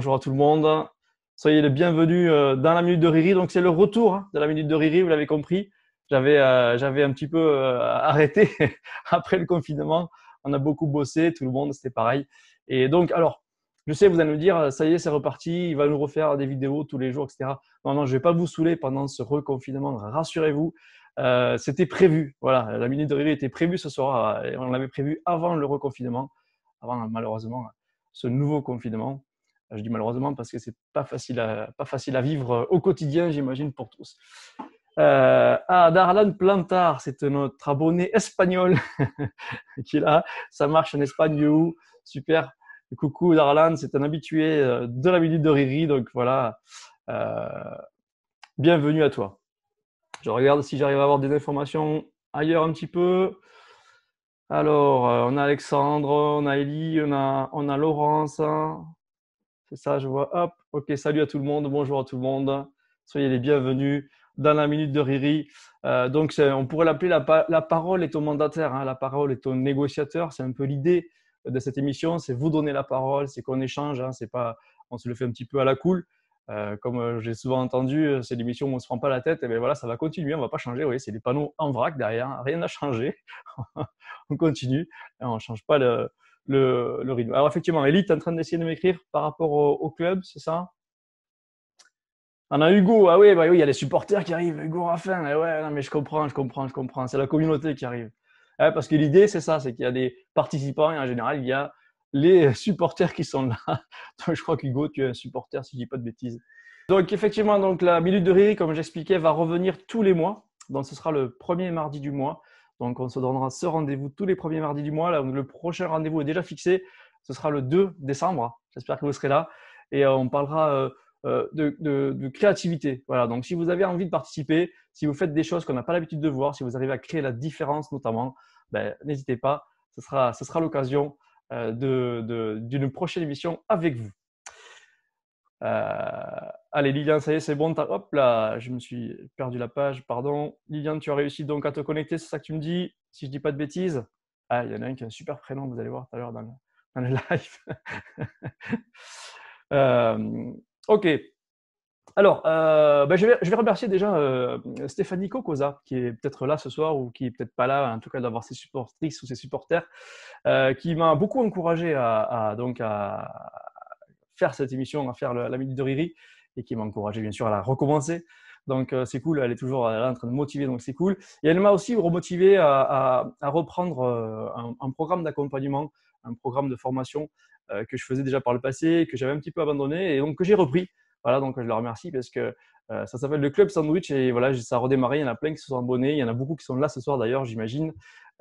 bonjour à tout le monde. Soyez les bienvenus dans la Minute de Riri. Donc, c'est le retour de la Minute de Riri, vous l'avez compris. J'avais un petit peu arrêté après le confinement. On a beaucoup bossé, tout le monde, c'était pareil. Et donc, alors, je sais, vous allez me dire, ça y est, c'est reparti, il va nous refaire des vidéos tous les jours, etc. Non, non, je ne vais pas vous saouler pendant ce reconfinement, rassurez-vous. C'était prévu, voilà, la Minute de Riri était prévue ce soir. On l'avait prévu avant le reconfinement, avant malheureusement ce nouveau confinement. Je dis malheureusement parce que c'est pas facile à vivre au quotidien, j'imagine, pour tous. Darlan Plantar, c'est notre abonné espagnol qui est là. Ça marche en Espagne où? Super. Coucou Darlan, c'est un habitué de la Minute de Riri. Donc voilà, euh, bienvenue à toi. Je regarde si j'arrive à avoir des informations ailleurs un petit peu. Alors, on a Alexandre, on a Ellie, on a Laurence. C'est ça, je vois. Hop, ok, salut à tout le monde, bonjour à tout le monde. Soyez les bienvenus dans la Minute de Riri. Donc, on pourrait l'appeler la parole est au mandataire, hein, la parole est au négociateur. C'est un peu l'idée de cette émission, c'est vous donner la parole, c'est qu'on échange, hein, c'est pas, on se le fait un petit peu à la cool. Comme j'ai souvent entendu, c'est l'émission où on ne se prend pas la tête, et bien voilà, ça va continuer, on ne va pas changer. Oui, c'est des panneaux en vrac derrière, hein, rien n'a changé. On continue, on ne change pas le rythme. Alors effectivement, Elite est en train d'essayer de m'écrire par rapport au club, c'est ça? On a Hugo, ah oui, bah oui, il y a les supporters qui arrivent, Hugo Raffin, eh ouais, non, mais je comprends, c'est la communauté qui arrive. Parce que l'idée, c'est ça, c'est qu'il y a des participants et en général, il y a les supporters qui sont là. Donc je crois qu'Hugo, tu es un supporter, si je dis pas de bêtises. Donc effectivement, donc la Minute de Rire, comme j'expliquais, va revenir tous les mois. Donc ce sera le premier mardi du mois. Donc on se donnera ce rendez-vous tous les premiers mardis du mois. Là, le prochain rendez-vous est déjà fixé. Ce sera le 2 décembre. J'espère que vous serez là. Et on parlera de créativité. Voilà. Donc si vous avez envie de participer, si vous faites des choses qu'on n'a pas l'habitude de voir, si vous arrivez à créer la différence notamment, ben, n'hésitez pas. Ce sera l'occasion d'une prochaine émission avec vous. Allez, Liliane, ça y est, c'est bon. Hop là, je me suis perdu la page, pardon. Liliane, tu as réussi donc à te connecter, c'est ça que tu me dis? Si je dis pas de bêtises. Ah, il y en a un qui a un super prénom, vous allez voir tout à l'heure dans le live. Ok. Alors, je vais remercier déjà Stéphanie Cocosa, qui est peut-être là ce soir ou qui est peut-être pas là, en tout cas d'avoir ses supportrices ou ses supporters, qui m'a beaucoup encouragé donc à faire cette émission, à faire la Minute de Riri, et qui m'a encouragé bien sûr à la recommencer. Donc c'est cool, elle est toujours là en train de motiver, donc c'est cool. Et elle m'a aussi remotivé à reprendre un programme d'accompagnement, un programme de formation que je faisais déjà par le passé, que j'avais un petit peu abandonné et donc que j'ai repris. Voilà, donc je la remercie parce que ça s'appelle le Club Sandwich et voilà, ça a redémarré. Il y en a plein qui se sont abonnés. Il y en a beaucoup qui sont là ce soir d'ailleurs, j'imagine,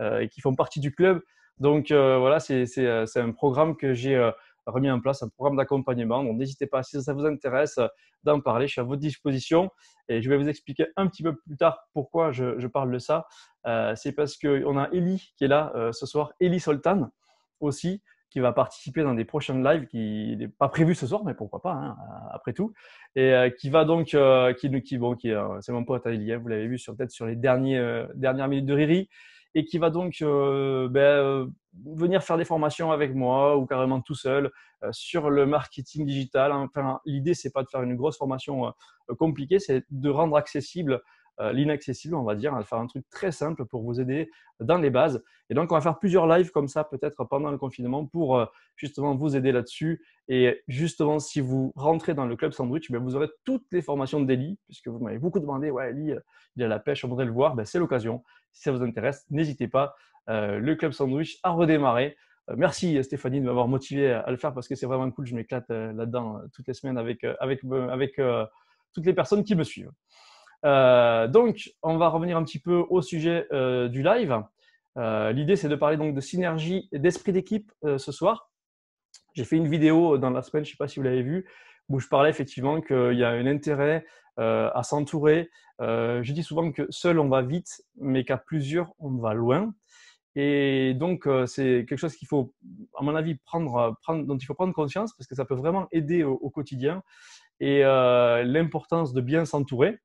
et qui font partie du club. Donc voilà, c'est un programme que j'ai remis en place, un programme d'accompagnement. Donc n'hésitez pas, si ça vous intéresse, d'en parler. Je suis à votre disposition et je vais vous expliquer un petit peu plus tard pourquoi je parle de ça. C'est parce qu'on a Ellie qui est là ce soir, Ellie Soltan aussi, qui va participer dans des prochaines lives qui n'est pas prévu ce soir, mais pourquoi pas, hein, après tout. Et qui va donc, c'est mon pote Ellie, hein, vous l'avez vu peut-être sur les dernières minutes de Riri, et qui va donc venir faire des formations avec moi ou carrément tout seul sur le marketing digital. Enfin, l'idée, c'est pas de faire une grosse formation compliquée, c'est de rendre accessible l'inaccessible, on va dire, de faire un truc très simple pour vous aider dans les bases. Et donc, on va faire plusieurs lives comme ça, peut-être pendant le confinement, pour justement vous aider là-dessus. Et justement, si vous rentrez dans le Club Sandwich, vous aurez toutes les formations d'Eli, puisque vous m'avez beaucoup demandé, ouais, Eli, il a la pêche, on voudrait le voir. C'est l'occasion. Si ça vous intéresse, n'hésitez pas. Le Club Sandwich a redémarré. Merci Stéphanie de m'avoir motivé à le faire parce que c'est vraiment cool. Je m'éclate là-dedans toutes les semaines avec toutes les personnes qui me suivent. Donc, on va revenir un petit peu au sujet du live. L'idée, c'est de parler donc de synergie et d'esprit d'équipe ce soir. J'ai fait une vidéo dans la semaine, je ne sais pas si vous l'avez vue, où je parlais effectivement qu'il y a un intérêt à s'entourer. Je dis souvent que seul, on va vite, mais qu'à plusieurs, on va loin. Et donc, c'est quelque chose qu'il faut, à mon avis, dont il faut prendre conscience parce que ça peut vraiment aider au quotidien et l'importance de bien s'entourer.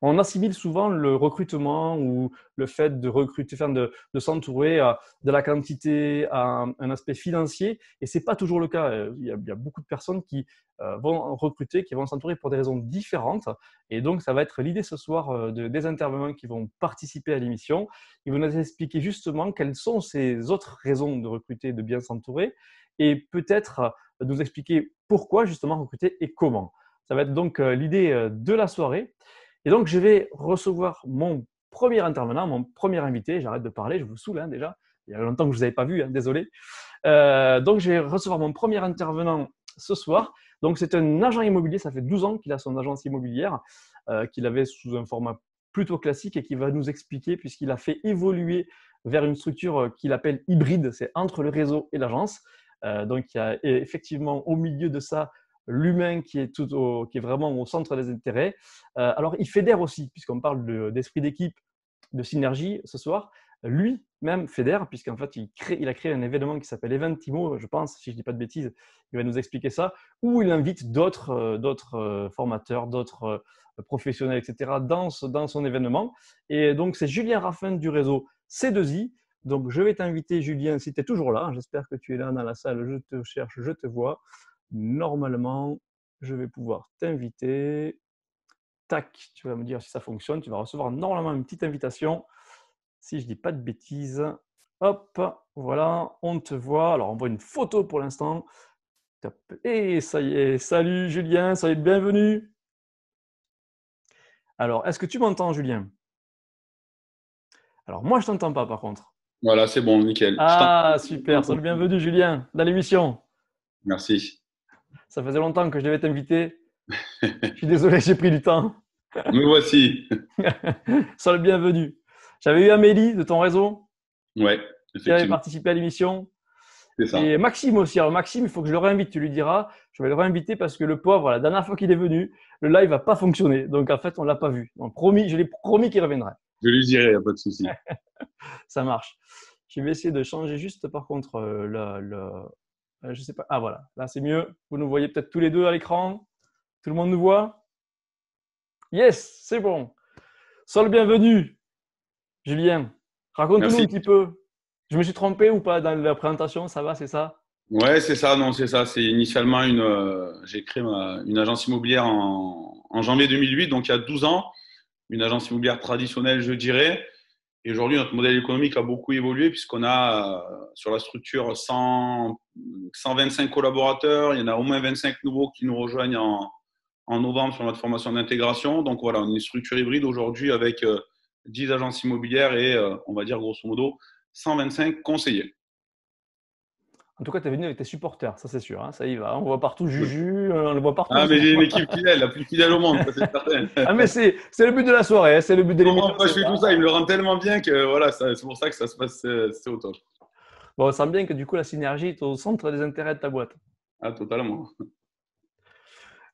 On assimile souvent le recrutement ou le fait de recruter, enfin de s'entourer de la quantité à un aspect financier. Et c'est pas toujours le cas. Il y a beaucoup de personnes qui vont recruter, qui vont s'entourer pour des raisons différentes. Et donc, ça va être l'idée ce soir des intervenants qui vont participer à l'émission. Ils vont nous expliquer justement quelles sont ces autres raisons de recruter, de bien s'entourer, et peut-être nous expliquer pourquoi justement recruter et comment. Ça va être donc l'idée de la soirée. Et donc, je vais recevoir mon premier intervenant, mon premier invité. J'arrête de parler, je vous saoule hein, déjà. Il y a longtemps que je ne vous avais pas vu, hein, désolé. Donc, je vais recevoir mon premier intervenant ce soir. Donc, c'est un agent immobilier. Ça fait 12 ans qu'il a son agence immobilière, qu'il avait sous un format plutôt classique et qui va nous expliquer, puisqu'il a fait évoluer vers une structure qu'il appelle hybride. C'est entre le réseau et l'agence. Donc, il y a effectivement au milieu de ça l'humain qui est qui est vraiment au centre des intérêts. Alors, il fédère aussi, puisqu'on parle d'esprit d'équipe, de synergie ce soir. Lui-même fédère, puisqu'en fait, il a créé un événement qui s'appelle Eventimo, je pense, si je ne dis pas de bêtises, il va nous expliquer ça, où il invite d'autres formateurs, d'autres professionnels, etc., dans son événement. Et donc, c'est Julien Raffin du réseau C2I. Donc, je vais t'inviter, Julien, si tu es toujours là. J'espère que tu es là dans la salle. Je te cherche, je te vois. Normalement, je vais pouvoir t'inviter. Tac, tu vas me dire si ça fonctionne. Tu vas recevoir normalement une petite invitation. Si je ne dis pas de bêtises. Hop, voilà, on te voit. Alors, on voit une photo pour l'instant. Et ça y est, salut Julien, soyez le bienvenu. Alors, est-ce que tu m'entends, Julien? Alors, moi, je ne t'entends pas, par contre. Voilà, c'est bon, nickel. Ah, super, soyez le bienvenu, Julien, dans l'émission. Merci. Ça faisait longtemps que je devais t'inviter. Je suis désolé, j'ai pris du temps. Me voici. Sois le bienvenu. J'avais eu Amélie de ton réseau Ouais, qui avait effectivement, participé à l'émission. c'est ça. Et Maxime aussi. Alors Maxime, il faut que je le réinvite, tu lui diras. Je vais le réinviter parce que le pauvre, la dernière fois qu'il est venu, le live n'a pas fonctionné. Donc en fait, on ne l'a pas vu. Donc promis, je l'ai promis qu'il reviendrait. Je lui dirai, il n'y a pas de souci. Ça marche. Je vais essayer de changer juste par contre je sais pas. Ah voilà, là c'est mieux. Vous nous voyez peut-être tous les deux à l'écran. Tout le monde nous voit? Yes, c'est bon. Sois le bienvenu, Julien. Raconte-nous un Merci. petit peu. Je me suis trompé ou pas dans la présentation? Ça va, c'est ça? Ouais, c'est ça, non, c'est ça. C'est initialement j'ai créé une agence immobilière en janvier 2008, donc il y a 12 ans. Une agence immobilière traditionnelle, je dirais. Et aujourd'hui, notre modèle économique a beaucoup évolué puisqu'on a sur la structure 125 collaborateurs. Il y en a au moins 25 nouveaux qui nous rejoignent en novembre sur notre formation d'intégration. Donc voilà, on est une structure hybride aujourd'hui avec 10 agences immobilières et on va dire grosso modo 125 conseillers. En tout cas, tu es venu avec tes supporters, ça c'est sûr. Hein, ça y va. On voit partout Juju, on le voit partout en Ah, ce mais j'ai une moment. équipe fidèle, la plus fidèle au monde, ça c'est certain. Ah, mais c'est le but de la soirée, hein, c'est le but de l'émission, Laurent, moi, je c'est fais tout ça. ça, il me le rend tellement bien que voilà, c'est pour ça que ça se passe, c'est au top. Bon, on sent bien que du coup, la synergie est au centre des intérêts de ta boîte. Ah, totalement.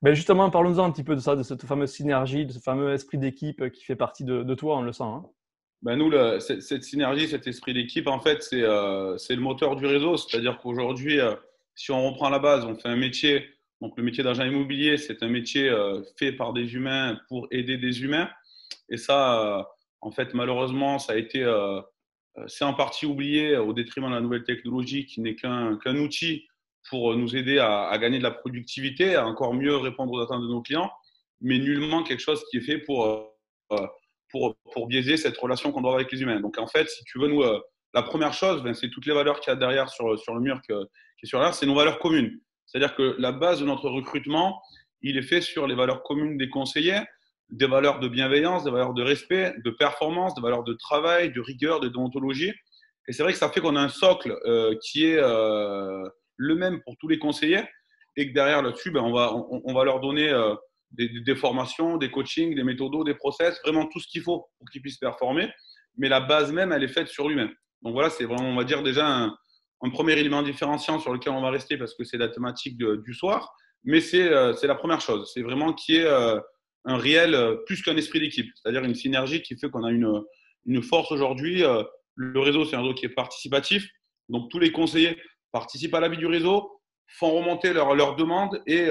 Ben justement, parlons-en un petit peu de ça, de cette fameuse synergie, de ce fameux esprit d'équipe qui fait partie de toi, on le sent. Hein. Ben nous, cette synergie, cet esprit d'équipe, en fait, c'est le moteur du réseau. C'est-à-dire qu'aujourd'hui, si on reprend la base, on fait un métier. Donc, le métier d'agent immobilier, c'est un métier fait par des humains pour aider des humains. Et ça, en fait, malheureusement, ça a été, c'est en partie oublié au détriment de la nouvelle technologie qui n'est qu'un outil pour nous aider à gagner de la productivité, à encore mieux répondre aux attentes de nos clients, mais nullement quelque chose qui est fait euh, pour biaiser cette relation qu'on doit avoir avec les humains. Donc en fait, si tu veux, nous, la première chose, ben, c'est toutes les valeurs qu'il y a derrière sur le mur qui est sur là, c'est nos valeurs communes. C'est-à-dire que la base de notre recrutement, il est fait sur les valeurs communes des conseillers, des valeurs de bienveillance, des valeurs de respect, de performance, des valeurs de travail, de rigueur, de déontologie. Et c'est vrai que ça fait qu'on a un socle qui est le même pour tous les conseillers et que derrière là-dessus, ben, on va leur donner des formations, des coachings, des méthodos, des process, vraiment tout ce qu'il faut pour qu'ils puissent performer. Mais la base même, elle est faite sur lui-même. Donc voilà, c'est vraiment, on va dire déjà un premier élément différenciant sur lequel on va rester parce que c'est la thématique du soir. Mais c'est la première chose. C'est vraiment qu'il y ait un réel, plus qu'un esprit d'équipe, c'est-à-dire une synergie qui fait qu'on a une force aujourd'hui. Le réseau, c'est un réseau qui est participatif. Donc tous les conseillers participent à la vie du réseau, font remonter leurs demandes et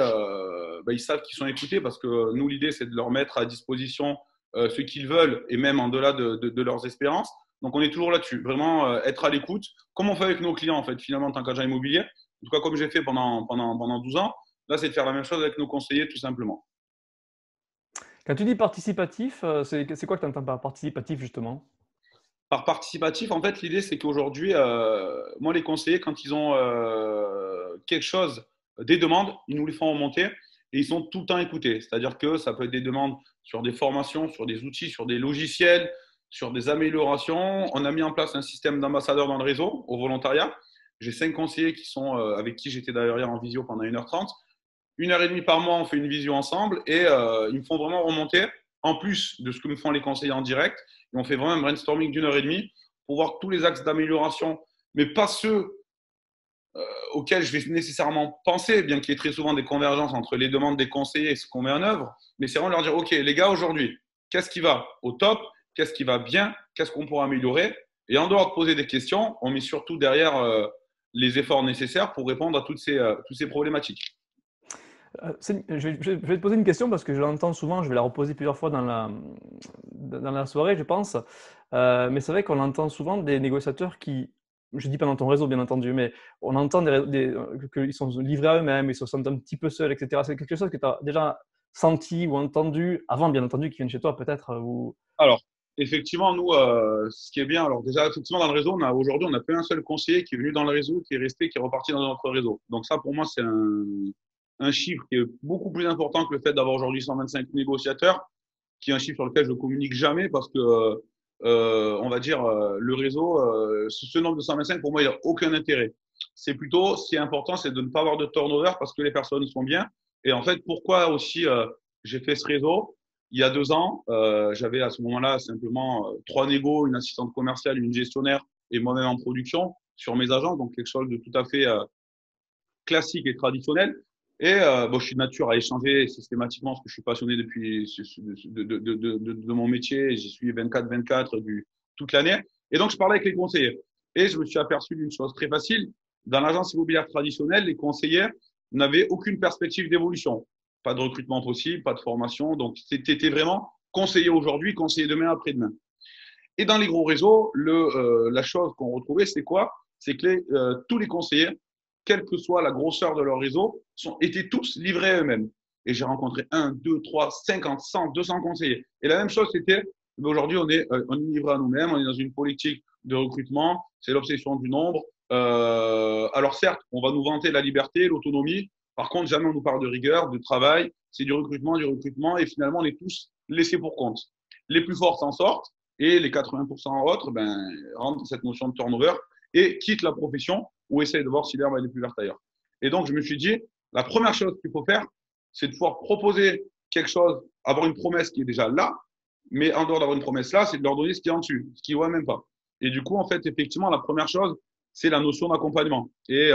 ils savent qu'ils sont écoutés parce que nous, l'idée, c'est de leur mettre à disposition ce qu'ils veulent et même en delà de leurs espérances. Donc, on est toujours là-dessus. Vraiment être à l'écoute, comme on fait avec nos clients, en fait, finalement, en tant qu'agent immobilier. En tout cas, comme j'ai fait pendant 12 ans. Là, c'est de faire la même chose avec nos conseillers, tout simplement. Quand tu dis participatif, c'est quoi que tu entends par participatif justement? Par participatif, en fait, l'idée, c'est qu'aujourd'hui, moi, les conseillers, quand ils ont quelque chose, des demandes, ils nous les font remonter et ils sont tout le temps écoutés. C'est-à-dire que ça peut être des demandes sur des formations, sur des outils, sur des logiciels, sur des améliorations. On a mis en place un système d'ambassadeurs dans le réseau, au volontariat. J'ai 5 conseillers qui sont, avec qui j'étais d'ailleurs hier en visio pendant 1h30. 1h30 par mois, on fait une visio ensemble et ils me font vraiment remonter, en plus de ce que me font les conseillers en direct. Et on fait vraiment un brainstorming d'1h30 pour voir tous les axes d'amélioration, mais pas ceux auxquels je vais nécessairement penser, bien qu'il y ait très souvent des convergences entre les demandes des conseillers et ce qu'on met en œuvre. Mais c'est vraiment leur dire, OK, les gars, aujourd'hui, qu'est-ce qui va au top? Qu'est-ce qui va bien? Qu'est-ce qu'on pourra améliorer? Et en dehors de poser des questions, on met surtout derrière les efforts nécessaires pour répondre à toutes ces problématiques. Je vais te poser une question parce que je l'entends souvent, je vais la reposer plusieurs fois dans la soirée, je pense. Mais c'est vrai qu'on entend souvent des négociateurs qui, je dis pas dans ton réseau bien entendu, mais on entend qu'ils sont livrés à eux-mêmes, ils se sentent un petit peu seuls, etc. C'est quelque chose que tu as déjà senti ou entendu avant, bien entendu, qu'ils viennent chez toi peut-être ou... Alors, effectivement, nous, ce qui est bien, alors déjà, effectivement, dans le réseau, aujourd'hui, on n'a plus un seul conseiller qui est venu dans le réseau, qui est resté, qui est reparti dans notre réseau. Donc ça, pour moi, c'est un chiffre qui est beaucoup plus important que le fait d'avoir aujourd'hui 125 négociateurs, qui est un chiffre sur lequel je ne communique jamais parce que, on va dire, le réseau, ce nombre de 125, pour moi, il n'a aucun intérêt. C'est plutôt, ce qui est important, c'est de ne pas avoir de turnover parce que les personnes sont bien. Et en fait, pourquoi aussi j'ai fait ce réseau? Il y a 2 ans, j'avais à ce moment-là simplement 3 négos, une assistante commerciale, une gestionnaire et moi-même en production sur mes agents, donc quelque chose de tout à fait classique et traditionnel. Et bon, je suis de nature à échanger systématiquement parce que je suis passionné depuis de mon métier. J'y suis 24/24 toute l'année. Et donc, je parlais avec les conseillers. Et je me suis aperçu d'une chose très facile. Dans l'agence immobilière traditionnelle, les conseillers n'avaient aucune perspective d'évolution. Pas de recrutement possible, pas de formation. Donc, c'était vraiment conseiller aujourd'hui, conseiller demain, après-demain. Et dans les gros réseaux, la chose qu'on retrouvait, c'est quoi? C'est que tous les conseillers, quelle que soit la grosseur de leur réseau, étaient tous livrés à eux-mêmes. Et j'ai rencontré 1, 2, 3, 50, 100, 200 conseillers. Et la même chose, c'était, aujourd'hui, on est livré à nous-mêmes, on est dans une politique de recrutement, c'est l'obsession du nombre. Alors certes, on va nous vanter la liberté, l'autonomie. Par contre, jamais on nous parle de rigueur, de travail. C'est du recrutement, et finalement, on est tous laissés pour compte. Les plus forts s'en sortent, et les 80% autres rentrent dans cette notion de turnover et quittent la profession ou essayent de voir si l'herbe est plus verte ailleurs. Et donc, je me suis dit, la première chose qu'il faut faire, c'est de pouvoir proposer quelque chose, avoir une promesse qui est déjà là, mais en dehors d'avoir une promesse là, c'est de leur donner ce qui est en dessus, ce qu'ils ne voient même pas. Et du coup, en fait, effectivement, la première chose, c'est la notion d'accompagnement et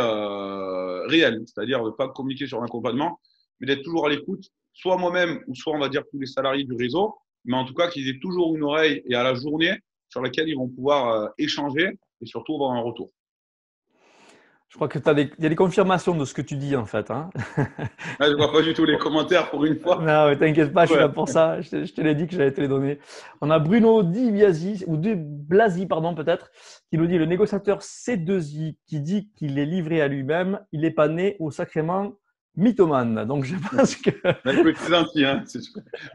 réel, c'est-à-dire de ne pas communiquer sur l'accompagnement, mais d'être toujours à l'écoute, soit moi-même ou soit, on va dire, tous les salariés du réseau, mais en tout cas qu'ils aient toujours une oreille et à la journée sur laquelle ils vont pouvoir échanger et surtout avoir un retour. Je crois que il y a des confirmations de ce que tu dis en fait, hein. Ah, je ne vois pas du tout les commentaires pour une fois. Non, mais t'inquiète pas, je suis Ouais. là pour ça. Je te l'ai dit que j'allais te les donner. On a Bruno Di Biasi, ou Di Blasi, pardon, peut-être, qui nous dit le négociateur C2I qui dit qu'il est livré à lui-même, il n'est pas né ou sacrément mythomane. Donc je pense que. Écoute, c'est gentil, hein.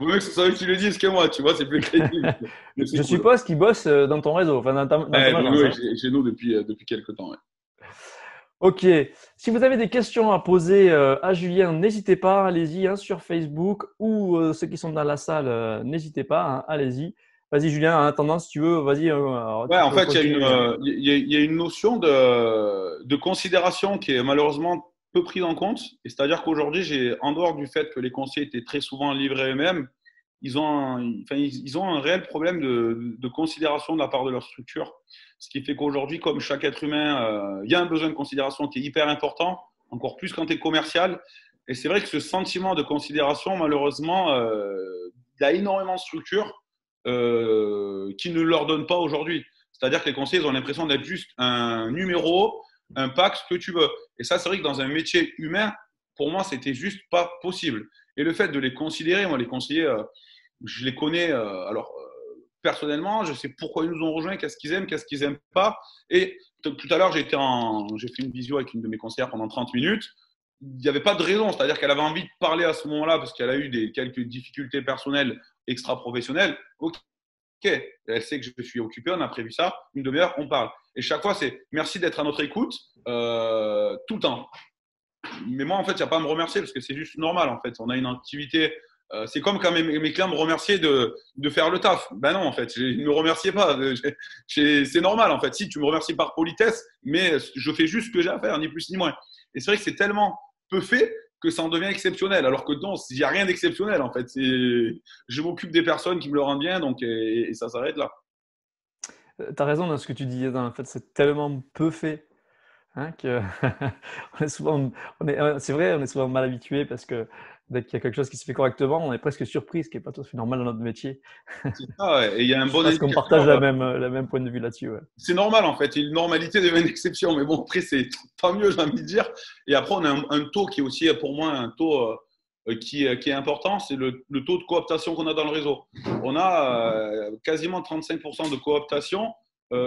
Vaut mieux que ce soit eux qui le disent que moi, tu vois, c'est plus crédible. Mais c'est Je cool. suppose qu'il bosse dans ton réseau, enfin dans ton Ouais, agence, Bruno hein. est chez nous depuis quelques temps. Ouais. Ok. Si vous avez des questions à poser à Julien, n'hésitez pas, allez-y hein, sur Facebook ou ceux qui sont dans la salle, n'hésitez pas, hein, allez-y. Vas-y Julien, en attendant, si tu veux, vas-y, Ouais, tu en peux fait, continuer. il y a une notion de considération qui est malheureusement peu prise en compte. Et c'est-à-dire qu'aujourd'hui, en dehors du fait que les conseillers étaient très souvent livrés eux-mêmes, ils ont un réel problème de considération de la part de leur structure. Ce qui fait qu'aujourd'hui, comme chaque être humain, il y a un besoin de considération qui est hyper important, encore plus quand tu es commercial. Et c'est vrai que ce sentiment de considération, malheureusement, il y a énormément de structures qui ne leur donnent pas aujourd'hui. C'est-à-dire que les conseillers ils ont l'impression d'être juste un numéro, un pack, ce que tu veux. Et ça, c'est vrai que dans un métier humain, pour moi, c'était juste pas possible. Et le fait de les considérer, moi, les conseillers, je les connais. Personnellement, je sais pourquoi ils nous ont rejoints, qu'est-ce qu'ils aiment pas. Et tout à l'heure, j'ai fait une visio avec une de mes conseillères pendant 30 minutes. Il n'y avait pas de raison, c'est-à-dire qu'elle avait envie de parler à ce moment-là parce qu'elle a eu quelques difficultés personnelles extra-professionnelles. Ok, elle sait que je suis occupé, on a prévu ça, une demi-heure, on parle. Et chaque fois, c'est merci d'être à notre écoute tout le temps. Mais moi, en fait, il n'y a pas à me remercier parce que c'est juste normal. En fait, on a une activité. C'est comme quand mes clients me remerciaient de faire le taf. Ben non, en fait, ils ne me remerciaient pas. C'est normal, en fait. Si tu me remercies par politesse, mais je fais juste ce que j'ai à faire, ni plus ni moins. Et c'est vrai que c'est tellement peu fait que ça en devient exceptionnel. Alors que non, il n'y a rien d'exceptionnel, en fait. Je m'occupe des personnes qui me le rendent bien, donc, et ça s'arrête là. Tu as raison dans ce que tu dis. En fait, c'est tellement peu fait. Hein, que on est souvent, c'est vrai, on est souvent mal habitué parce que dès qu'il y a quelque chose qui se fait correctement, on est presque surpris, ce qui n'est pas tout à fait normal dans notre métier. C'est ça, ouais. Et il y a un Je bon pense qu'on partage indicateur. la même point de vue là-dessus. Ouais. C'est normal en fait. Une normalité devient une exception. Mais bon, après, c'est tant mieux, j'ai envie de dire. Et après, on a un taux qui est aussi pour moi un taux qui est important. C'est le taux de cooptation qu'on a dans le réseau. On a quasiment 35% de cooptation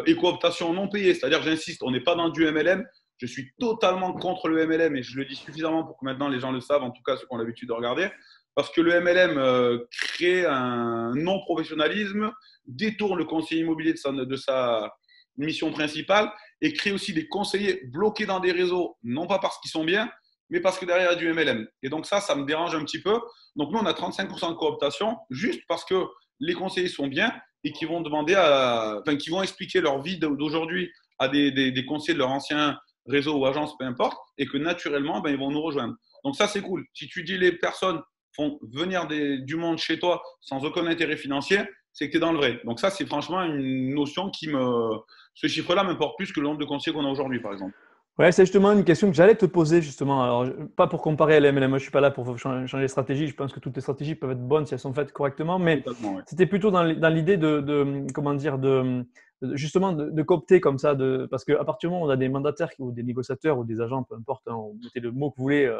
et cooptation non payée. C'est-à-dire, j'insiste, on n'est pas dans du MLM. Je suis totalement contre le MLM et je le dis suffisamment pour que maintenant les gens le savent, en tout cas ceux qui ont l'habitude de regarder. Parce que le MLM crée un non-professionnalisme, détourne le conseiller immobilier de sa mission principale et crée aussi des conseillers bloqués dans des réseaux, non pas parce qu'ils sont bien, mais parce que derrière il y a du MLM. Et donc ça me dérange un petit peu. Donc nous, on a 35% de cooptation juste parce que les conseillers sont bien et qui vont qui vont expliquer leur vie d'aujourd'hui à des conseillers de leur ancien réseau ou agence, peu importe, et que naturellement, ils vont nous rejoindre. Donc ça, c'est cool. Si tu dis les personnes font venir du monde chez toi sans aucun intérêt financier, c'est que tu es dans le vrai. Donc ça, c'est franchement une notion Ce chiffre-là m'importe plus que le nombre de conseillers qu'on a aujourd'hui, par exemple. Ouais, c'est justement une question que j'allais te poser justement. Alors, pas pour comparer à l'MLM, moi je suis pas là pour changer les stratégies. Je pense que toutes les stratégies peuvent être bonnes si elles sont faites correctement, mais Ouais. c'était plutôt dans l'idée comment dire, justement de coopter comme ça, parce qu'à partir du moment où on a des mandataires ou des négociateurs ou des agents, peu importe, hein, vous mettez le mot que vous voulez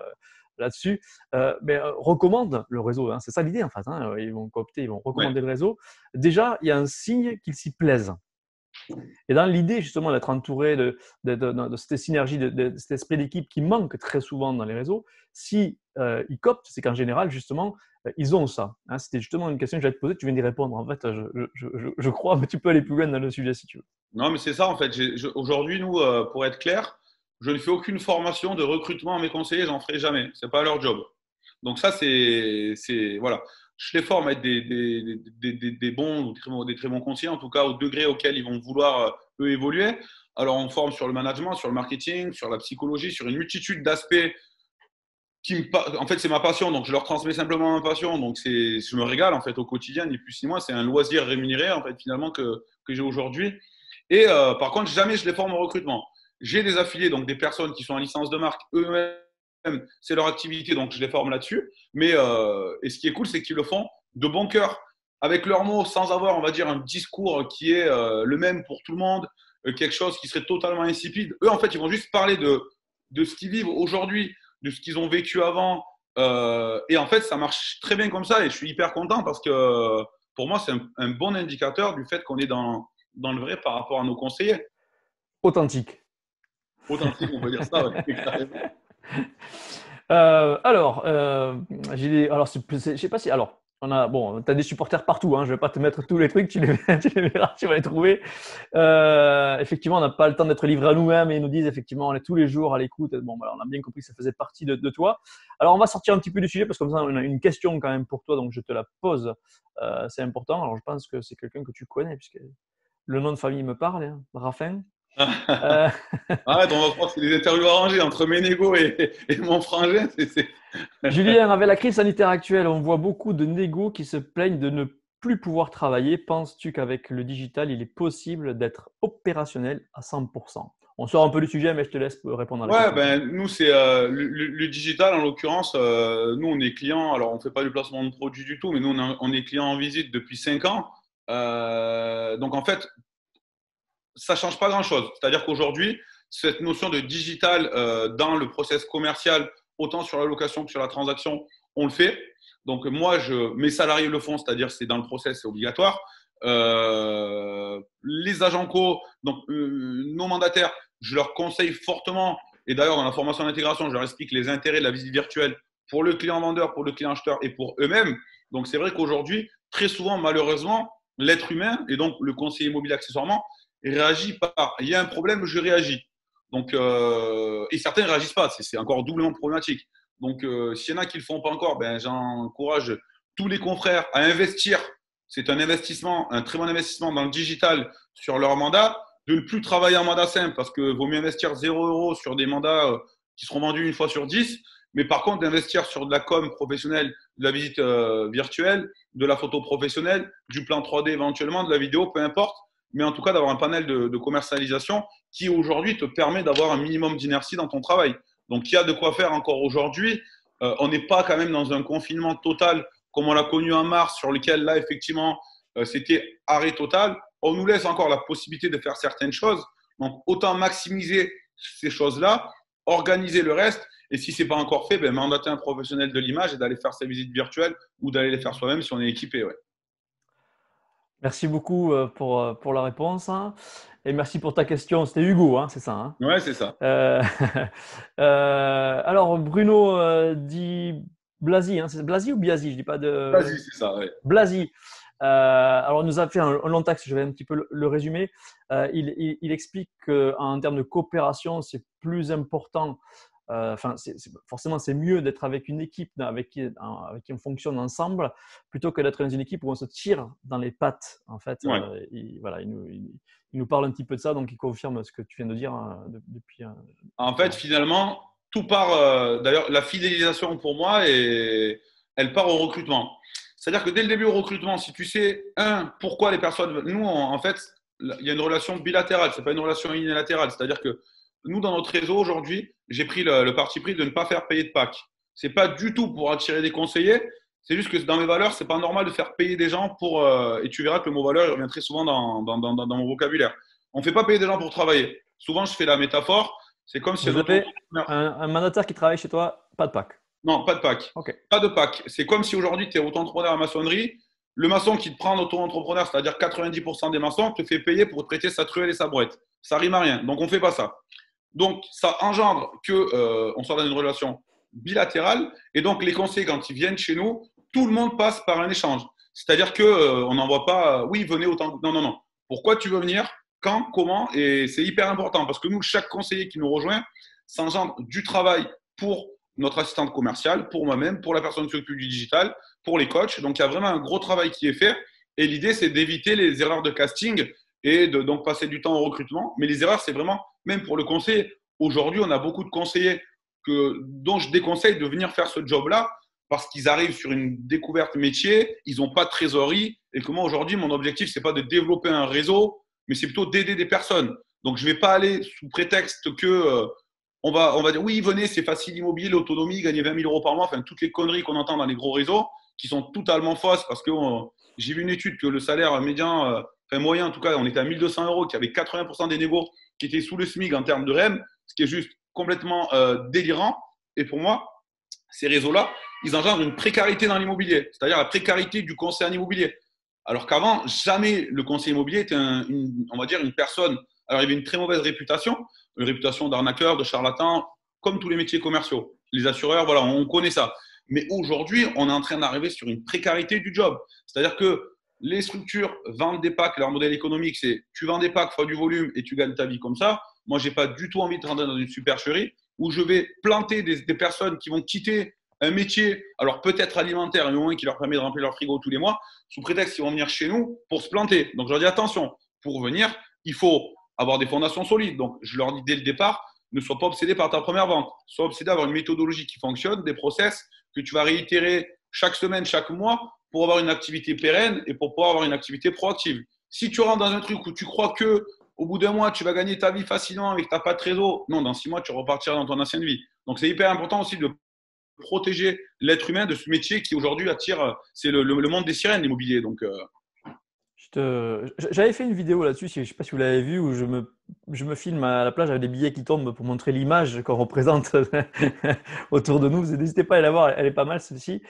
là-dessus, recommandent le réseau. Hein, c'est ça l'idée en fait. Hein, ils vont coopter, ils vont recommander le réseau. Déjà, il y a un signe qu'ils s'y plaisent. Et dans l'idée justement d'être entouré de cette synergie, de cet esprit d'équipe qui manque très souvent dans les réseaux, si ils coptent, c'est qu'en général justement ils ont ça. Hein, c'était justement une question que j'allais te poser, tu viens d'y répondre. En fait, je crois, mais tu peux aller plus loin dans le sujet si tu veux. Non, mais c'est ça, en fait. Aujourd'hui, nous, pour être clair, je ne fais aucune formation de recrutement à mes conseillers, j'en ferai jamais. Ce n'est pas leur job. Donc ça, voilà. Je les forme à être des bons ou des très bons conseillers, en tout cas au degré auquel ils vont vouloir eux évoluer. Alors on forme sur le management, sur le marketing, sur la psychologie, sur une multitude d'aspects en fait c'est ma passion, donc je leur transmets simplement ma passion. Donc je me régale en fait au quotidien, ni plus ni moins. C'est un loisir rémunéré en fait finalement que j'ai aujourd'hui. Et par contre, jamais je les forme au recrutement. J'ai des affiliés, donc des personnes qui sont en licence de marque eux-mêmes, c'est leur activité, donc je les forme là-dessus. Mais et ce qui est cool, c'est qu'ils le font de bon cœur, avec leurs mots, sans avoir, on va dire, un discours qui est le même pour tout le monde, quelque chose qui serait totalement insipide. Eux, en fait, ils vont juste parler de ce qu'ils vivent aujourd'hui, de ce qu'ils ont vécu avant. Et en fait, ça marche très bien comme ça. Et je suis hyper content parce que pour moi, c'est un bon indicateur du fait qu'on est dans le vrai par rapport à nos conseillers. Authentique. Authentique, on peut dire ça, ouais, carrément. Alors, alors je sais pas si, alors, tu as des supporters partout, hein, je vais pas te mettre tous les trucs, tu les verras, tu vas les trouver. Effectivement, on n'a pas le temps d'être livré à nous-mêmes et ils nous disent effectivement, on est tous les jours à l'écoute. Bon, voilà, on a bien compris que ça faisait partie de toi. Alors, on va sortir un petit peu du sujet parce que comme ça, on a une question quand même pour toi, donc je te la pose. C'est important. Alors, je pense que c'est quelqu'un que tu connais puisque le nom de famille me parle, hein, Raffin. Arrête, on va croire que c'est des interviews arrangées entre Ménégo et mon frangin. Julien, avec la crise sanitaire actuelle, on voit beaucoup de négos qui se plaignent de ne plus pouvoir travailler. Penses-tu qu'avec le digital, il est possible d'être opérationnel à 100%? On sort un peu du sujet, mais je te laisse répondre à la Ouais, question. ben nous, c'est le digital, en l'occurrence, nous, on est client. Alors, on ne fait pas du placement de produits du tout, mais nous, on est client en visite depuis 5 ans. Donc, en fait, ça ne change pas grand-chose. C'est-à-dire qu'aujourd'hui, cette notion de digital dans le process commercial, autant sur la location que sur la transaction, on le fait. Donc moi, mes salariés le font, c'est-à-dire c'est dans le process, c'est obligatoire. Les agents co, donc nos mandataires, je leur conseille fortement, et d'ailleurs dans la formation d'intégration, je leur explique les intérêts de la visite virtuelle pour le client vendeur, pour le client acheteur et pour eux-mêmes. Donc c'est vrai qu'aujourd'hui, très souvent, malheureusement, l'être humain, et donc le conseiller immobilier accessoirement, réagit par il y a un problème, je réagis. Donc, et certains ne réagissent pas, c'est encore doublement problématique. Donc, s'il y en a qui ne le font pas encore, ben, j'encourage tous les confrères à investir. C'est un investissement, un très bon investissement dans le digital sur leur mandat, de ne plus travailler en mandat simple parce que vaut mieux investir 0 € sur des mandats qui seront vendus une fois sur 10. Mais par contre, d'investir sur de la com professionnelle, de la visite virtuelle, de la photo professionnelle, du plan 3D éventuellement, de la vidéo, peu importe. Mais en tout cas, d'avoir un panel de commercialisation qui aujourd'hui te permet d'avoir un minimum d'inertie dans ton travail. Donc, il y a de quoi faire encore aujourd'hui. On n'est pas quand même dans un confinement total comme on l'a connu en mars, sur lequel là, effectivement, c'était arrêt total. On nous laisse encore la possibilité de faire certaines choses. Donc, autant maximiser ces choses-là, organiser le reste. Et si ce n'est pas encore fait, ben, mandater un professionnel de l'image et d'aller faire sa visite virtuelle ou d'aller les faire soi-même si on est équipé. Ouais. Merci beaucoup pour la réponse, hein. Et merci pour ta question. C'était Hugo, hein, c'est ça, hein? Ouais, c'est ça. Alors, Bruno dit Blasi, hein, c'est Blasi ou Biasi? Je dis pas de. Vas-y, c'est ça. Ouais. Blasi. Alors, il nous a fait un long texte, je vais un petit peu le résumer. Il explique qu'en termes de coopération, c'est plus important. Enfin, forcément, c'est mieux d'être avec une équipe avec qui on fonctionne ensemble plutôt que d'être dans une équipe où on se tire dans les pattes. En fait, Ouais. il nous parle un petit peu de ça, donc il confirme ce que tu viens de dire depuis. En fait, finalement, tout part. D'ailleurs, la fidélisation pour moi, elle part au recrutement. C'est-à-dire que dès le début au recrutement, si tu sais, pourquoi les personnes. Nous, en fait, il y a une relation bilatérale, ce n'est pas une relation unilatérale. C'est-à-dire que nous, dans notre réseau aujourd'hui, j'ai pris le parti pris de ne pas faire payer de PAC. Ce n'est pas du tout pour attirer des conseillers. C'est juste que dans mes valeurs, ce n'est pas normal de faire payer des gens pour. Et tu verras que le mot valeur, il revient très souvent dans mon vocabulaire. On ne fait pas payer des gens pour travailler. Souvent, je fais la métaphore. C'est comme si Vous avez un mandataire qui travaille chez toi, pas de PAC. non, pas de PAC. Ok. Pas de PAC. C'est comme si aujourd'hui, tu es auto-entrepreneur à maçonnerie. Le maçon qui te prend en auto-entrepreneur, c'est-à-dire 90% des maçons, te fait payer pour te prêter sa truelle et sa brouette. Ça rime à rien. Donc, on ne fait pas ça. Donc, ça engendre qu'on soit dans une relation bilatérale. Et donc, les conseillers, quand ils viennent chez nous, tout le monde passe par un échange. C'est-à-dire qu'on n'envoie pas, oui, venez autant. Non, non, non. Pourquoi tu veux venir? Quand? Comment? Et c'est hyper important parce que nous, chaque conseiller qui nous rejoint, ça engendre du travail pour notre assistante commerciale, pour moi-même, pour la personne qui s'occupe du digital, pour les coachs. Donc, il y a vraiment un gros travail qui est fait. Et l'idée, c'est d'éviter les erreurs de casting et de donc passer du temps au recrutement. Mais les erreurs, c'est vraiment, même pour le conseiller. Aujourd'hui, on a beaucoup de conseillers dont je déconseille de venir faire ce job-là parce qu'ils arrivent sur une découverte métier, ils n'ont pas de trésorerie. Et que moi, aujourd'hui, mon objectif, ce n'est pas de développer un réseau, mais c'est plutôt d'aider des personnes. Donc, je ne vais pas aller sous prétexte que on va dire oui, venez, c'est facile l'immobilier, l'autonomie, gagner 20 000 € par mois, enfin, toutes les conneries qu'on entend dans les gros réseaux qui sont totalement fausses parce que j'ai vu une étude que le salaire médian, enfin moyen en tout cas, on était à 1 200 €, qu'il y avait 80% des négos qui étaient sous le SMIC en termes de REM, ce qui est juste complètement délirant. Et pour moi, ces réseaux-là, ils engendrent une précarité dans l'immobilier, c'est-à-dire la précarité du conseil en immobilier. Alors qu'avant, jamais le conseiller immobilier était on va dire une personne. Alors, il y avait une très mauvaise réputation, une réputation d'arnaqueur, de charlatan, comme tous les métiers commerciaux. Les assureurs, voilà, on connaît ça. Mais aujourd'hui, on est en train d'arriver sur une précarité du job. C'est-à-dire que les structures vendent des packs, leur modèle économique, c'est tu vends des packs, fois du volume et tu gagnes ta vie comme ça. Moi, je n'ai pas du tout envie de rentrer dans une supercherie où je vais planter des personnes qui vont quitter un métier, alors peut-être alimentaire, mais au moins qui leur permet de remplir leur frigo tous les mois, sous prétexte qu'ils vont venir chez nous pour se planter. Donc, je leur dis attention, pour venir, il faut avoir des fondations solides. Donc, je leur dis dès le départ, ne sois pas obsédé par ta première vente. Sois obsédé à avoir une méthodologie qui fonctionne, des process que tu vas réitérer chaque semaine, chaque mois pour avoir une activité pérenne et pour pouvoir avoir une activité proactive. Si tu rentres dans un truc où tu crois que au bout d'un mois, tu vas gagner ta vie facilement avec ta pas de réseau, non, dans 6 mois, tu repartiras dans ton ancienne vie. Donc, c'est hyper important aussi de protéger l'être humain de ce métier qui aujourd'hui attire, c'est le monde des sirènes, l'immobilier. Donc, j'avais fait une vidéo là-dessus, je ne sais pas si vous l'avez vu, où je me filme à la plage avec des billets qui tombent pour montrer l'image qu'on représente autour de nous. N'hésitez pas à aller la voir, elle est pas mal celle-ci.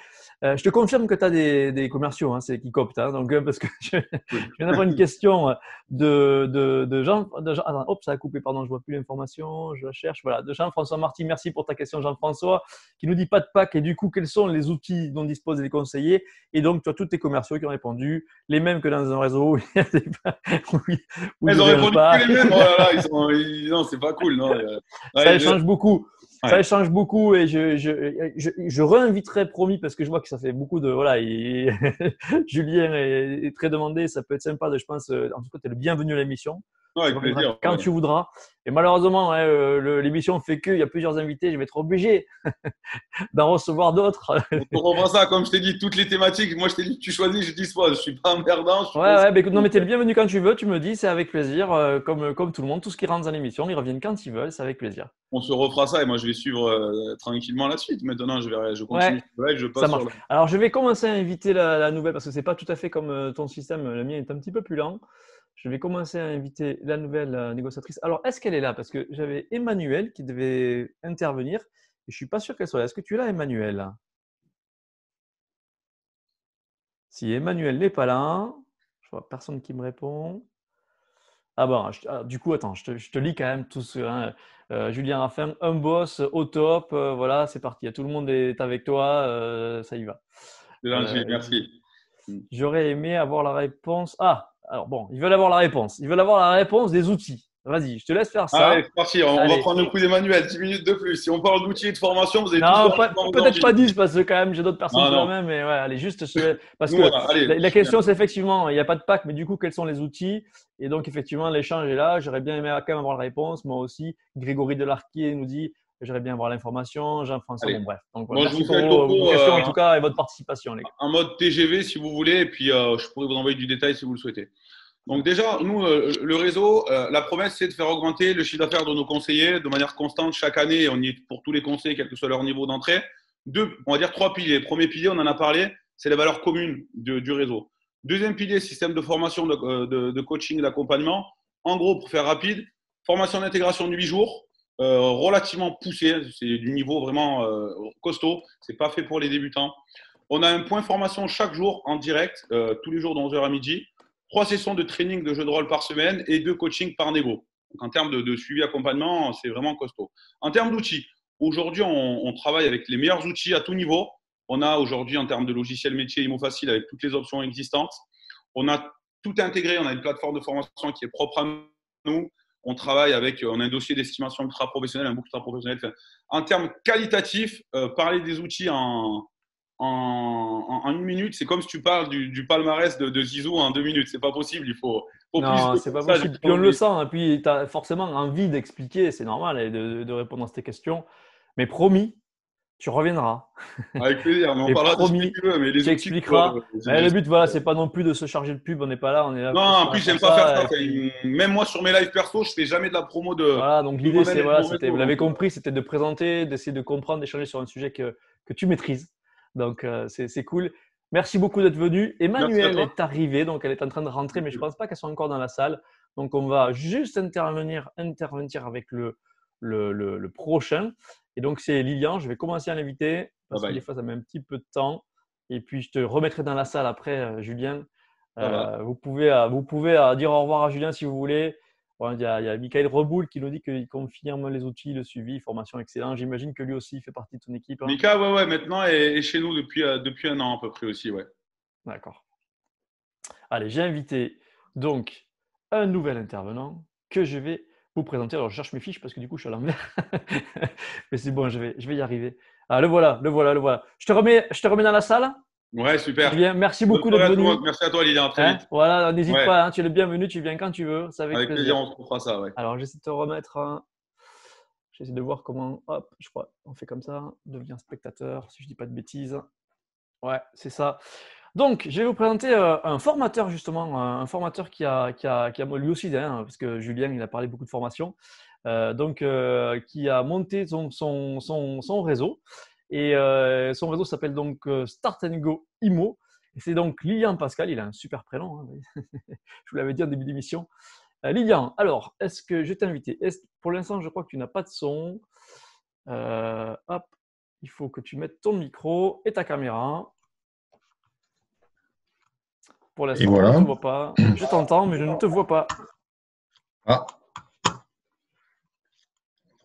Je te confirme que tu as des commerciaux, hein, c'est qui coptent, hein, donc, parce que je Cool. viens d'avoir une question de Jean. Attends, hop, ça a coupé, pardon, je vois plus l'information, je la cherche. Voilà, de Jean-François Marty. Merci pour ta question, Jean-François, qui nous dit pas de pack. Et du coup, quels sont les outils dont disposent les conseillers? Et donc, tu as tous tes commerciaux qui ont répondu, les mêmes que dans un réseau où il y a où il y Ils ont aurait un répondu que pack. les mêmes. Oh là là, non, c'est pas cool. Non. Ça Ouais, échange beaucoup. Ça ouais. échange beaucoup et je réinviterai, promis parce que je vois que ça fait beaucoup de voilà. Julien est très demandé, ça peut être sympa. Je pense, en tout cas, tu es le bienvenu à l'émission. Non, Tu avec reviendras plaisir. quand Ouais. tu voudras. Et malheureusement, hein, l'émission fait qu'il y a plusieurs invités. Je vais être obligé d'en recevoir d'autres. On reprend ça, comme je t'ai dit, toutes les thématiques. Moi, je t'ai dit, tu choisis, je dispose. Je suis pas emmerdant, je suis Ouais, conscient. ouais, bah écoute, non, mais t'es le bienvenu quand tu veux. Tu me dis, c'est avec plaisir. Comme tout le monde, tout ce qui rentre dans l'émission, ils reviennent quand ils veulent. C'est avec plaisir. On se refera ça et moi, je vais suivre tranquillement la suite. Maintenant, je Ouais, continue sur le live, je ça passe sur marche. le. Alors, je vais commencer à inviter la nouvelle parce que c'est pas tout à fait comme ton système. Le mien est un petit peu plus lent. Je vais commencer à inviter la nouvelle négociatrice. Alors, est-ce qu'elle est là? Parce que j'avais Emmanuel qui devait intervenir et je suis pas sûr qu'elle soit là. Est-ce que tu es là, Emmanuel? Si Emmanuel n'est pas là, je vois personne qui me répond. Ah bon, du coup, attends, je te lis quand même tout ce, hein. Julien Raffin, un boss au top, voilà, c'est parti. Tout le monde est avec toi, ça y va. C'est gentil, Euh, merci. J'aurais aimé avoir la réponse. Ah, alors bon, ils veulent avoir la réponse. Ils veulent avoir la réponse des outils. Vas-y, je te laisse faire Allez, ça. c'est parti. On va Allez. prendre le coup d'Emmanuel. 10 minutes de plus. Si on parle d'outils et de formation, vous allez tous Non, voir dans vos peut-être pas envies. 10 parce que quand même j'ai d'autres personnes Non, sous la non. main, mais ouais, allez, juste parce Nous, que voilà. Allez, la super. question c'est effectivement, il n'y a pas de pack, mais du coup, quels sont les outils? Et donc, effectivement, l'échange est là. J'aurais bien aimé quand même avoir la réponse. Moi aussi, Grégory Delarquier nous dit, j'aurais bien avoir l'information. Jean-François, Allez. bon, bref. Donc, voilà. Bon, je Merci vous pour fais le vos topo questions en tout cas et votre participation, les gars. en mode TGV si vous voulez, et puis je pourrais vous envoyer du détail si vous le souhaitez. Donc déjà, nous, le réseau, la promesse, c'est de faire augmenter le chiffre d'affaires de nos conseillers de manière constante chaque année. On y est pour tous les conseillers, quel que soit leur niveau d'entrée. On va dire trois piliers. Premier pilier, on en a parlé, c'est les valeurs communes du réseau. Deuxième pilier, système de formation, de coaching, d'accompagnement. En gros, pour faire rapide, formation d'intégration de 8 jours, relativement poussée. C'est du niveau vraiment costaud. C'est pas fait pour les débutants. On a un point formation chaque jour en direct, tous les jours de 11h à midi. 3 sessions de training de jeu de rôle par semaine et 2 coachings par négo. Donc, en termes de suivi accompagnement, c'est vraiment costaud. En termes d'outils, aujourd'hui, on travaille avec les meilleurs outils à tout niveau. On a aujourd'hui, en termes de logiciel métier IMO Facile, avec toutes les options existantes. On a tout intégré. On a une plateforme de formation qui est propre à nous. On travaille avec, on a un dossier d'estimation ultra professionnel, un book ultra professionnel. Enfin, en termes qualitatifs, parler des outils en une minute, c'est comme si tu parles du palmarès de Zizou en 2 minutes. C'est pas possible. Il faut plus Non, de c'est pas messages. possible. Puis on le sent, hein, puis tu as forcément envie d'expliquer, c'est normal, et de répondre à ces questions. Mais promis, tu reviendras. Avec plaisir. Mais on Et parlera de ce que promis, tu veux. Mais les tu outils, expliqueras. Mais le but, voilà, euh, c'est pas non plus de se charger de pub, on n'est pas là, on est là non, en plus, pour j'aime pas faire ça. ça. Et puis, Même moi, sur mes lives perso, je fais jamais de la promo voilà, donc de l'idée, moi-même c'est, et de voilà, mon c'était, vous réseau. l'avez Donc, compris, c'était de présenter, d'essayer de comprendre, d'échanger sur un sujet que tu maîtrises. Donc, c'est cool. Merci beaucoup d'être venu. merci à Emmanuel toi. est arrivée, donc elle est en train de rentrer, mais je ne pense pas qu'elle soit encore dans la salle. Donc, on va juste intervenir avec le prochain. Et donc, c'est Lilian. Je vais commencer à l'inviter Bye parce que des bye. fois, ça met un petit peu de temps. Et puis, je te remettrai dans la salle après, Julien. Ça va. Vous pouvez dire au revoir à Julien si vous voulez. Bon, il y a Michael Reboul qui nous dit qu'il confirme les outils, le suivi, formation excellent. J'imagine que lui aussi fait partie de ton équipe, hein. Mika, ouais, ouais, maintenant est chez nous depuis un an à peu près aussi, ouais. D'accord. Allez, j'ai invité donc un nouvel intervenant que je vais vous présenter. Alors, je cherche mes fiches parce que du coup, je suis à l'envers. Mais c'est bon, je vais y arriver. Ah, le voilà, le voilà, le voilà. Je te remets dans la salle. Ouais, super. Julien, merci Bonne beaucoup soirée d'être à tout le monde. venu. Merci à toi, Lilian. À très Hein, vite. voilà, n'hésite Ouais, pas, hein, tu es le bienvenu, tu viens quand tu veux, c'est avec avec plaisir, plaisir. on se refera ça, ouais. Alors, j'essaie de te remettre. J'essaie de voir comment. Hop, je crois. On fait comme ça. Devenir spectateur, si je dis pas de bêtises. Ouais, c'est ça. Donc, je vais vous présenter un formateur, justement. Un formateur qui a lui aussi, hein, parce que Julien, il a parlé beaucoup de formation. Qui a monté son réseau. Et son réseau s'appelle donc Start and Go IMO. Et c'est donc Lilian Pascal. Il a un super prénom, hein, je vous l'avais dit en début d'émission. Lilian, alors, est-ce que je t'ai invité? Pour l'instant, je crois que tu n'as pas de son. Hop, il faut que tu mettes ton micro et ta caméra. pour Et l'instant, je ne voilà. te vois pas. Je t'entends, mais je ne te vois pas. Ah,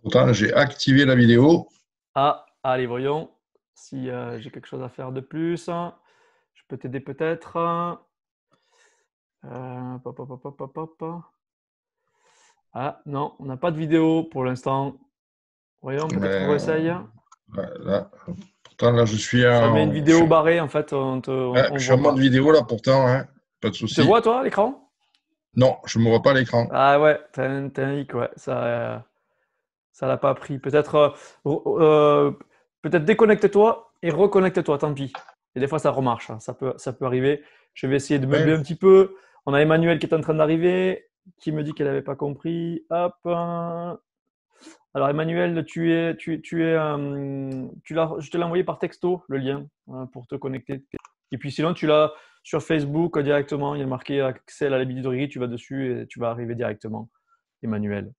pourtant, j'ai activé la vidéo. Ah, allez, voyons si j'ai quelque chose à faire de plus. Je peux t'aider peut-être. Pop, pop, pop, pop, pop, pop. Ah, non, on n'a pas de vidéo pour l'instant. Voyons, peut-être on Mais, réessaye. là, pourtant, là, je suis Ça met une en, vidéo barrée, en fait, ouais, on je suis en voit mode pas. vidéo, là, pourtant, hein. Pas de Tu te souci. vois, toi, à l'écran? Non, je ne me vois pas à l'écran. Ah ouais, t'as un hic, ouais. Ça l'a pas pris. Peut-être déconnecte-toi et reconnecte-toi, tant pis. Et des fois, ça remarche, hein. Ça peut arriver. Je vais essayer de Ouais. meubler un petit peu. On a Emmanuel qui est en train d'arriver, qui me dit qu'elle n'avait pas compris. Hop. Alors, Emmanuel, je te l'ai envoyé par texto, le lien, hein, pour te connecter. Et puis, sinon, tu l'as sur Facebook directement. Il y a marqué accès à la librairie. Tu vas dessus et tu vas arriver directement, Emmanuel,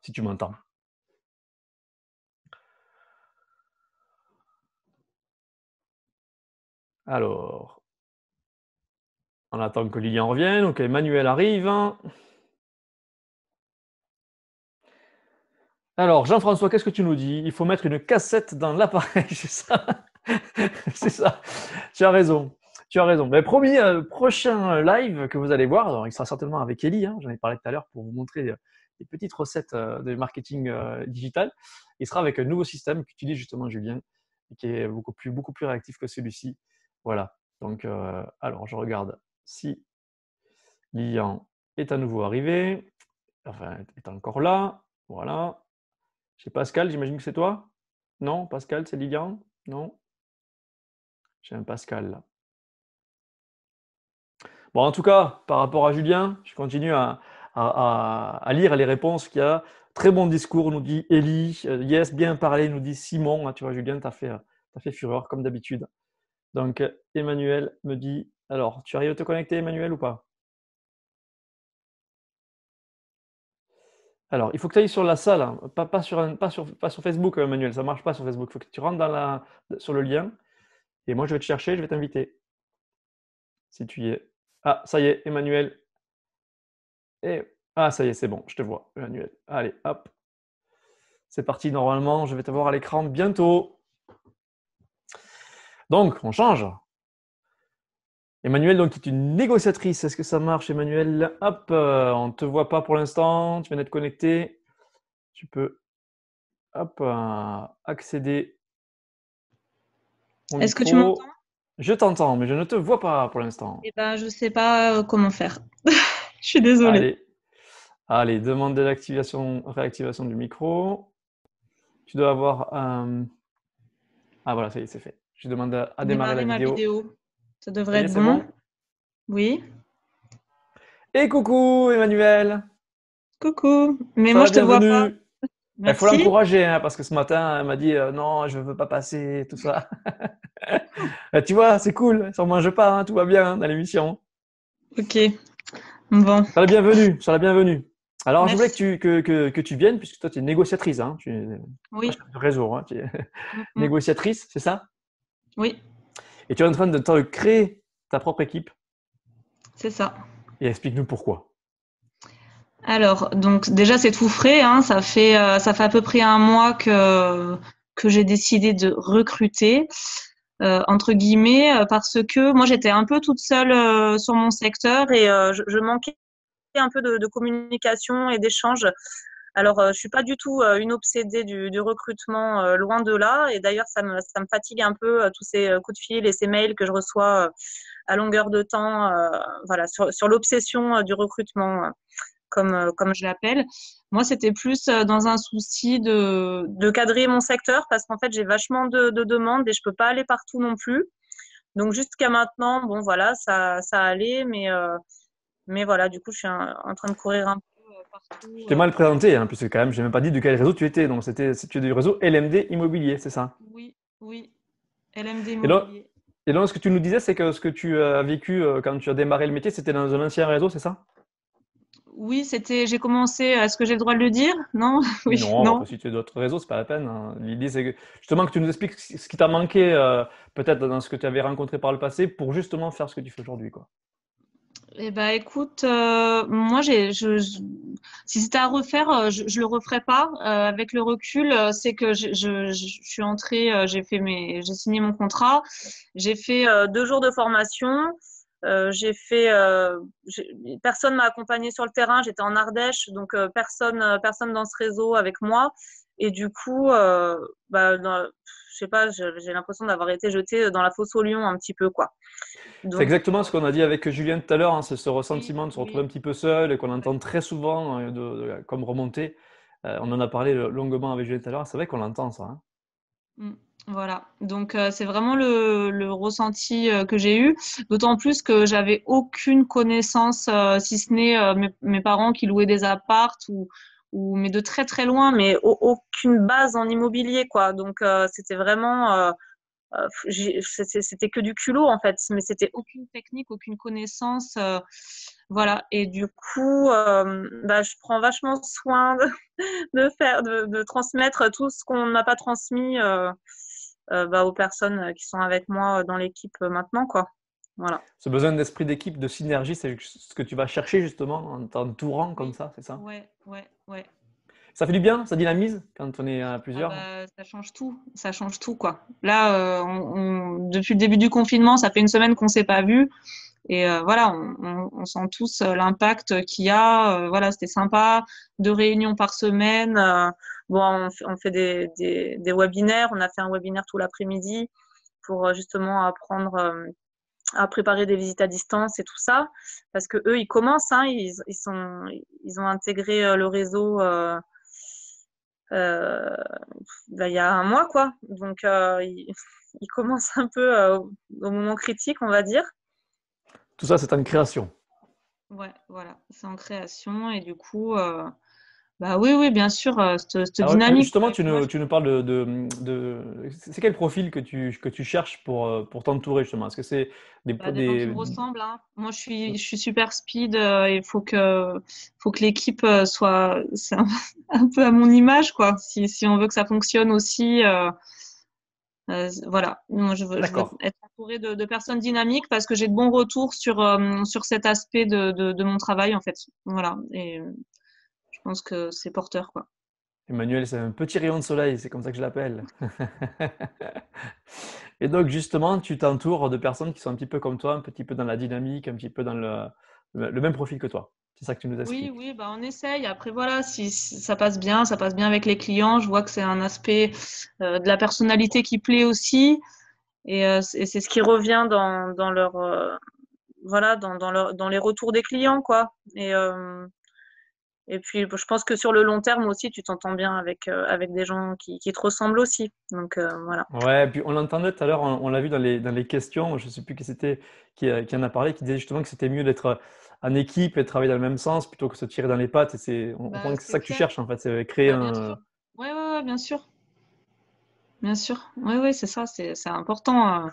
si tu m'entends. Alors, on attend que Lilian revienne, donc Emmanuel arrive. Alors, Jean-François, qu'est-ce que tu nous dis? Il faut mettre une cassette dans l'appareil, c'est ça? C'est ça. Tu as raison. Tu as raison. Mais promis, prochain live que vous allez voir, alors, il sera certainement avec Ellie, hein, j'en ai parlé tout à l'heure pour vous montrer des petites recettes de marketing digital. Il sera avec un nouveau système qu'utilise justement Julien et qui est beaucoup plus réactif que celui-ci. Voilà. Donc, alors, je regarde si Lilian est à nouveau arrivé, enfin, est encore là, voilà. J'ai Pascal, j'imagine que c'est toi? Non, Pascal, c'est Lilian? Non? J'ai un Pascal là. Bon, en tout cas, par rapport à Julien, je continue à lire les réponses qu'il y a. Très bon discours, nous dit Ellie. Yes, bien parlé, nous dit Simon. Ah, tu vois, Julien, t'as fait fureur, comme d'habitude. Donc, Emmanuel me dit, alors, tu arrives à te connecter, Emmanuel, ou pas? Alors, il faut que tu ailles sur la salle, hein, pas sur Facebook, Manuel, ça ne marche pas sur Facebook. Il faut que tu rentres sur le lien et moi je vais te chercher, je vais t'inviter. Si tu y es. Ah, ça y est, Emmanuel. Ah, ça y est, c'est bon, je te vois, Emmanuel. Allez, hop. C'est parti, normalement, je vais te voir à l'écran bientôt. Donc, on change. Emmanuel, donc, tu es une négociatrice. Est-ce que ça marche, Emmanuel? Hop, on ne te voit pas pour l'instant. Tu viens d'être connecté. Tu peux, hop, accéder au Est-ce que tu m'entends? micro. Je t'entends, mais je ne te vois pas pour l'instant. Eh ben, je sais pas comment faire. Je suis désolée. Allez, demande de réactivation du micro. Tu dois avoir un... Ah voilà, ça y est, c'est fait. Je demande à démarrer la Démarrer ma vidéo. vidéo. Ça Ça devrait y est, être c'est bon. bon? Oui. Et coucou Emmanuel! Coucou. Mais Sois moi, la je te vois pas. bienvenue. Il faut Merci. l'encourager, hein, parce que ce matin, elle m'a dit non, je ne veux pas passer, tout ça. Tu vois, c'est cool, ça ne mange pas, hein, tout va bien hein, dans l'émission. Ok. Bon. Sois la bienvenue, sois la bienvenue. Alors, je voulais Merci. que tu viennes, puisque toi, tu es négociatrice, hein, tu es pas Oui. chef de réseau, hein, tu es Mhm. négociatrice, c'est ça? Oui, Et tu es en train de créer ta propre équipe. c'est ça. Et explique-nous pourquoi. Alors, donc déjà, c'est tout frais, hein. Ça fait à peu près un mois que j'ai décidé de recruter, entre guillemets, parce que moi, j'étais un peu toute seule sur mon secteur et je manquais un peu de communication et d'échange. Alors, je suis pas du tout une obsédée du recrutement, loin de là. Et d'ailleurs, ça me fatigue un peu tous ces coups de fil et ces mails que je reçois à longueur de temps, voilà, sur l'obsession du recrutement, comme je l'appelle. Moi, c'était plus dans un souci de cadrer mon secteur parce qu'en fait, j'ai vachement de demandes et je peux pas aller partout non plus. Donc, jusqu'à maintenant, bon, voilà, ça allait, mais voilà, du coup, je suis en train de courir un peu Je partout. t'ai mal présenté, hein, puisque quand même, je n'ai même pas dit de quel réseau tu étais. Donc, tu es du réseau LMD Immobilier, c'est ça? Oui, oui, LMD Et donc, Immobilier. et donc, ce que tu nous disais, c'est que ce que tu as vécu quand tu as démarré le métier, c'était dans un ancien réseau, c'est ça? Oui, j'ai commencé, est-ce que j'ai le droit de le dire? Non? Oui, Non, non. après, si tu as d'autres réseaux, c'est pas la peine, hein. L'idée, c'est justement que tu nous expliques ce qui t'a manqué peut-être dans ce que tu avais rencontré par le passé pour justement faire ce que tu fais aujourd'hui, quoi. Eh ben, écoute, moi, si c'était à refaire, je le referais pas. Avec le recul, c'est que je suis entrée, j'ai signé mon contrat, j'ai fait 2 jours de formation, personne m'a accompagnée sur le terrain, j'étais en Ardèche, donc personne dans ce réseau avec moi, et du coup, je sais pas, j'ai l'impression d'avoir été jetée dans la fosse aux lions un petit peu, quoi. C'est Donc, exactement ce qu'on a dit avec Julien tout à l'heure, hein, c'est ce oui, ressentiment de se retrouver oui. un petit peu seul et qu'on Ouais. entend très souvent comme remontée. On en a parlé longuement avec Julien tout à l'heure. C'est vrai qu'on l'entend, ça, hein. Mm. Voilà, donc c'est vraiment le ressenti que j'ai eu, d'autant plus que j'avais aucune connaissance, si ce n'est mes parents qui louaient des apparts mais de très très loin, mais aucune base en immobilier, quoi. Donc c'était vraiment, c'était que du culot en fait, mais c'était aucune technique, aucune connaissance, voilà. Et du coup, je prends vachement soin de transmettre tout ce qu'on n'a pas transmis aux personnes qui sont avec moi dans l'équipe maintenant, quoi. Voilà. Ce besoin d'esprit d'équipe, de synergie, c'est ce que tu vas chercher justement en t'entourant comme Oui, ça, c'est ça? ouais, ouais, ouais. Ça fait du bien, ça dynamise quand on est à Ah plusieurs? bah, ça change tout, quoi. Là, depuis le début du confinement, ça fait une semaine qu'on s'est pas vu. Et voilà, on sent tous l'impact qu'il y a. Voilà, c'était sympa, 2 réunions par semaine. Bon, on fait des webinaires. On a fait un webinaire tout l'après-midi pour justement apprendre à préparer des visites à distance et tout ça, parce que eux, ils commencent, hein, ils ont intégré le réseau euh, il y a un mois, quoi. Donc, ils commencent un peu au moment critique, on va dire. Tout ça, c'est en création. Ouais, voilà, c'est en création et du coup, bah oui, oui, bien sûr, cette Alors, dynamique. justement, Ouais, que moi, tu nous parles c'est quel profil que tu cherches pour t'entourer, justement? Est-ce que c'est des gens qui me ressemblent, hein. Moi, je suis super speed. Il faut que l'équipe soit c'est un peu à mon image, quoi. Si on veut que ça fonctionne aussi, voilà. Moi, je veux D'accord. être entourée de personnes dynamiques parce que j'ai de bons retours sur cet aspect de mon travail, en fait. Voilà. Et je pense que c'est porteur, quoi. Emmanuel, c'est un petit rayon de soleil, c'est comme ça que je l'appelle. Et donc, justement, tu t'entoures de personnes qui sont un petit peu comme toi, un petit peu dans la dynamique, un petit peu dans le même profil que toi. C'est ça que tu nous Oui, expliques. oui, bah on essaye. Après, voilà, si ça passe bien avec les clients. Je vois que c'est un aspect de la personnalité qui plaît aussi. Et c'est ce qui revient dans leur, voilà, dans les retours des clients, quoi. Et puis, je pense que sur le long terme aussi, tu t'entends bien avec des gens qui te ressemblent aussi. Donc, voilà. Ouais, puis on l'entendait tout à l'heure, on l'a vu dans les questions, je ne sais plus qui c'était qui en a parlé, qui disait justement que c'était mieux d'être en équipe et de travailler dans le même sens plutôt que se tirer dans les pattes. Et on Bah, comprend que c'est c'est ça que tu clair. cherches en fait, c'est créer Bah, bien un. sûr. Ouais, ouais, ouais, bien sûr. Bien sûr. Oui, oui, c'est ça, c'est important.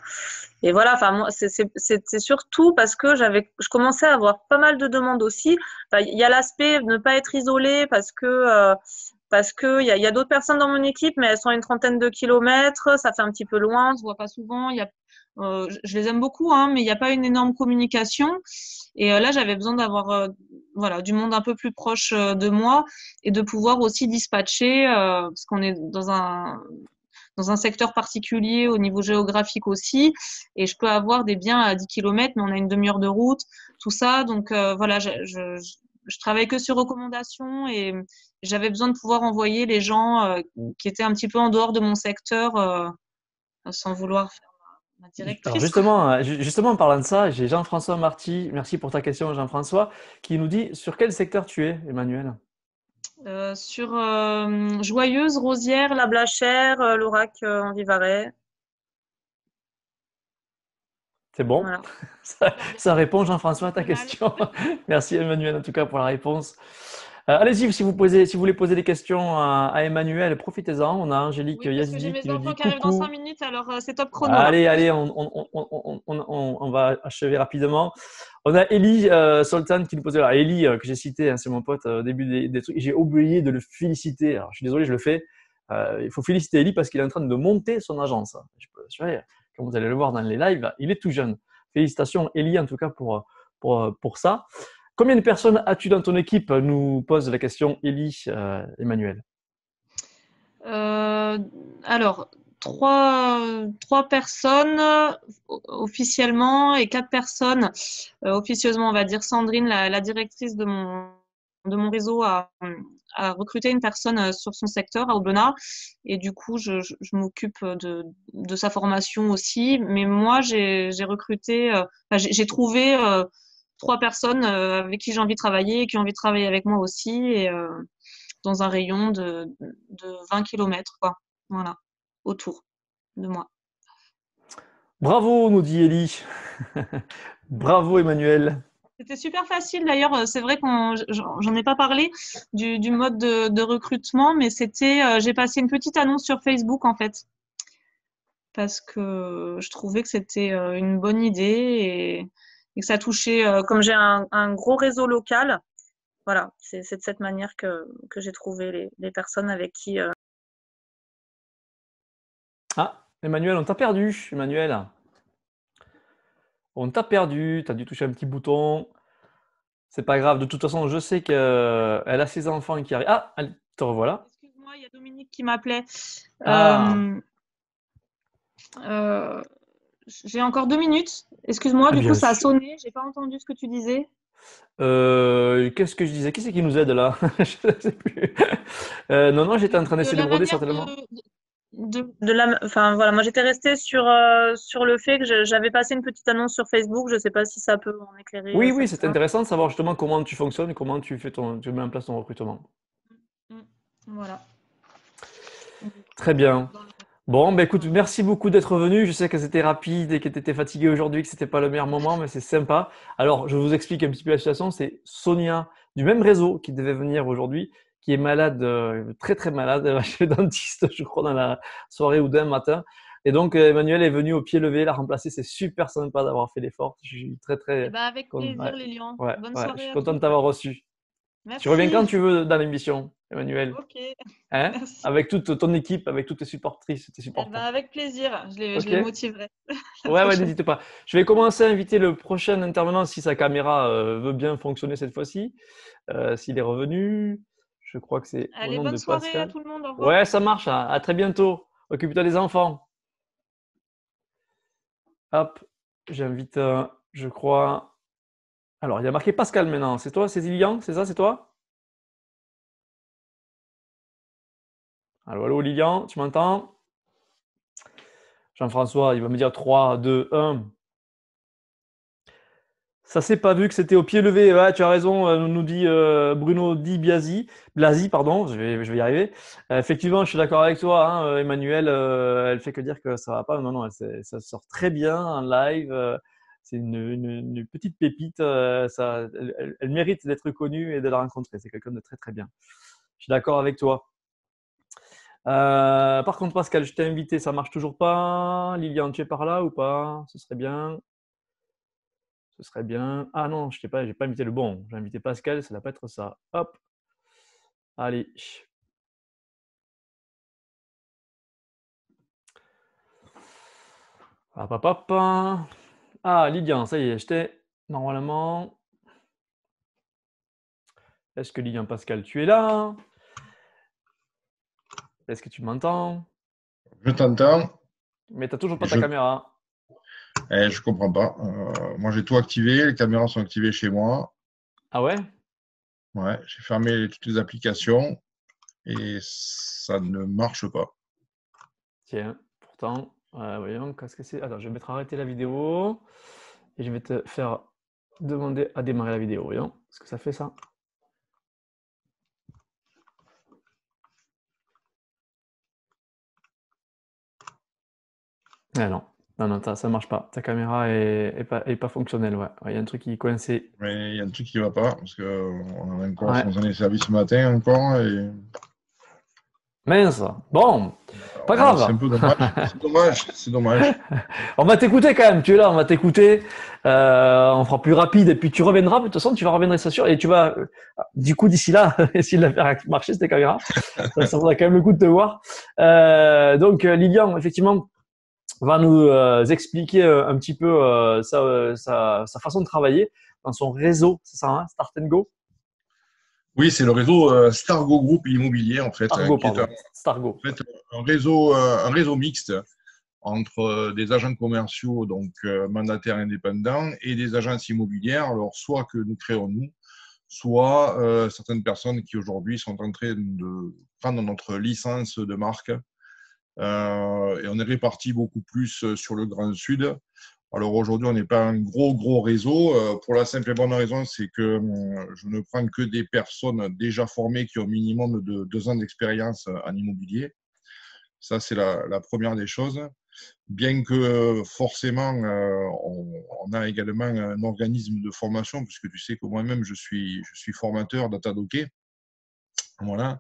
Et voilà, enfin, moi, c'est surtout parce que je commençais à avoir pas mal de demandes aussi. Enfin, il y a l'aspect de ne pas être isolé parce que il y a d'autres personnes dans mon équipe, mais elles sont à une trentaine de kilomètres, ça fait un petit peu loin, on se voit pas souvent. Je les aime beaucoup, hein, mais il n'y a pas une énorme communication. Et là, j'avais besoin d'avoir voilà, du monde un peu plus proche de moi et de pouvoir aussi dispatcher, parce qu'on est dans un secteur particulier au niveau géographique aussi. Et je peux avoir des biens à 10 kilomètres, mais on a une demi-heure de route, tout ça. Donc voilà, je travaille que sur recommandation et j'avais besoin de pouvoir envoyer les gens qui étaient un petit peu en dehors de mon secteur sans vouloir faire ma Alors directrice, quoi. justement, justement en parlant de ça, j'ai Jean-François Marty, merci pour ta question Jean-François, qui nous dit sur quel secteur tu es, Emmanuel? Sur Joyeuse, Rosière, La Blachère, l'Aurac en Vivarais. C'est bon? Voilà. Ça répond Jean-François à ta Pas mal. question. Merci Emmanuel en tout cas pour la réponse. Allez-y, si vous voulez poser des questions à Emmanuel, profitez-en. On a Angélique Oui, parce que j'ai Yazidi mes qui nous enfants dit qui arrivent dans 5 coucou. minutes, alors c'est top chrono là. Allez, on va achever rapidement. On a Eli Soltan qui nous posait. Alors, Eli, que j'ai cité, hein, c'est mon pote au début des trucs. J'ai oublié de le féliciter. Alors, je suis désolé, je le fais. Il faut féliciter Eli parce qu'il est en train de monter son agence. Comme vous allez le voir dans les lives, il est tout jeune. Félicitations, Eli, en tout cas, pour ça. Combien de personnes as-tu dans ton équipe? Nous pose la question Eli Emmanuel. Alors, trois personnes officiellement et 4 personnes officieusement, on va dire. Sandrine, la directrice de mon réseau, a recruté une personne sur son secteur à Aubenas, et du coup, je m'occupe de sa formation aussi. Mais moi, j'ai recruté, j'ai trouvé 3 personnes avec qui j'ai envie de travailler et qui ont envie de travailler avec moi aussi. Et dans un rayon de 20 km, quoi. Voilà, autour de moi. Bravo, nous dit Eli. Bravo, Emmanuel. C'était super facile d'ailleurs. C'est vrai j'en ai pas parlé du mode de recrutement, mais j'ai passé une petite annonce sur Facebook en fait, parce que je trouvais que c'était une bonne idée, et que ça touchait, comme j'ai un gros réseau local. Voilà, c'est de cette manière que j'ai trouvé les personnes avec qui. Ah, Emmanuel, on t'a perdu, Emmanuel. On t'a perdu, tu as dû toucher un petit bouton. C'est pas grave, de toute façon, je sais qu'elle a ses enfants qui arrivent. Ah, te revoilà. Excuse-moi, il y a Dominique qui m'appelait. Ah, J'ai encore 2 minutes. Excuse-moi, ah, du coup, bien ça a sûr. sonné. J'ai pas entendu ce que tu disais. Qu'est-ce que je disais? Qui c'est qui nous aide là? Je ne sais plus. Non, j'étais en train De d'essayer de la broder manière certainement. enfin voilà, moi j'étais restée sur le fait que j'avais passé une petite annonce sur Facebook. Je sais pas si ça peut en éclairer Oui, oui, c'est certains. intéressant de savoir justement comment tu fonctionnes et comment tu mets en place ton recrutement. Mm. Voilà. Très bien. Dans le- Bon, bah écoute, merci beaucoup d'être venu. Je sais que c'était rapide et que tu étais fatigué aujourd'hui, que c'était pas le meilleur moment, mais c'est sympa. Alors, je vous explique un petit peu la situation. C'est Sonia du même réseau qui devait venir aujourd'hui, qui est malade, très très malade. Elle va chez le dentiste, je crois, dans la soirée ou d'un matin. Et donc, Emmanuel est venu au pied levé la remplacer. C'est super sympa d'avoir fait l'effort. Je suis très Eh très ben, avec ouais, plaisir, Lilian. Bonne ouais, je soirée suis à content de tous. t'avoir reçu. Tu reviens Merci. quand tu veux dans l'émission, Emmanuel, Ok, hein? merci. Avec toute ton équipe, avec toutes tes supportrices et tes Eh ben, supporters. avec plaisir. Je Ok? les motiverai la Ouais, prochaine. n'hésite pas. Je vais commencer à inviter le prochain intervenant si sa caméra veut bien fonctionner cette fois-ci. S'il est revenu, je crois que c'est au Allez, nom de bonne soirée à Pascal. tout le monde. Au revoir. Ouais, ça marche. À très bientôt. Occupe-toi des enfants. Hop, j'invite, je crois. Alors, il y a marqué Pascal maintenant. C'est toi, c'est Lilian, c'est ça, c'est toi? Allô, allô, Lilian, tu m'entends? Jean-François, il va me dire 3, 2, 1. Ça s'est pas vu que c'était au pied levé. Ouais, tu as raison, nous dit Bruno Di Blasi, pardon, je vais y arriver. Effectivement, je suis d'accord avec toi, hein, Emmanuel, elle fait que dire que ça va pas. Non, non, ça sort très bien en live. C'est une petite pépite. Elle mérite d'être connue et de la rencontrer. C'est quelqu'un de très très bien. Je suis d'accord avec toi. Par contre, Pascal, je t'ai invité, ça marche toujours pas. Liliane, tu es par là ou pas? Ce serait bien. Ce serait bien. Ah non, je t'ai pas, j'ai pas invité le bon. J'ai invité Pascal, ça va pas être ça. Hop, allez. Hop, hop, hop. Ah, Lydian, ça y est, j'étais normalement. Est-ce que Lydian Pascal, tu es là? Est-ce que tu m'entends? Je t'entends. Mais t'as toujours pas ta Je caméra. je comprends pas. Moi, j'ai tout activé. Les caméras sont activées chez moi. Ah ouais? Ouais, j'ai fermé toutes les applications et ça ne marche pas. Tiens, pourtant, voyons, qu'est-ce que c'est? Attends, je vais mettre arrêter la vidéo et je vais te faire demander à démarrer la vidéo. Voyons, est-ce que ça fait ça? Ah non. Non, non, ça marche pas. Ta caméra est pas fonctionnelle. Ouais. Il y a un truc qui est coincé. Mais il y a un truc qui ne va pas, parce qu'on a encore Ouais. changé les services ce matin encore. Et Mince. Bon, pas voilà, c'est grave. un peu dommage. C'est dommage, c'est dommage. On va t'écouter quand même. Tu es là, on va t'écouter. On fera plus rapide et puis tu reviendras. De toute façon, tu vas revenir, c'est sûr. Et tu vas, du coup, d'ici là, essayer de la faire marcher, cette caméra. Ça vaudra quand même le coup de te voir. Donc, Lilian, effectivement, va nous expliquer un petit peu sa façon de travailler dans son réseau, c'est ça, hein, Start and Go? Oui, c'est le réseau Stargo Group Immobilier, en fait, Stargo, qui est pardon. en Stargo. fait, un réseau mixte entre des agents commerciaux, donc mandataires indépendants, et des agences immobilières, alors soit que nous créons nous, soit certaines personnes qui aujourd'hui sont en train de prendre notre licence de marque. Et on est répartis beaucoup plus sur le Grand Sud. Alors aujourd'hui, on n'est pas un gros réseau. Pour la simple et bonne raison, c'est que je ne prends que des personnes déjà formées qui ont minimum de 2 ans d'expérience en immobilier. Ça, c'est la première des choses. Bien que forcément, on a également un organisme de formation, puisque tu sais que moi-même, je suis formateur DataDocké. Voilà.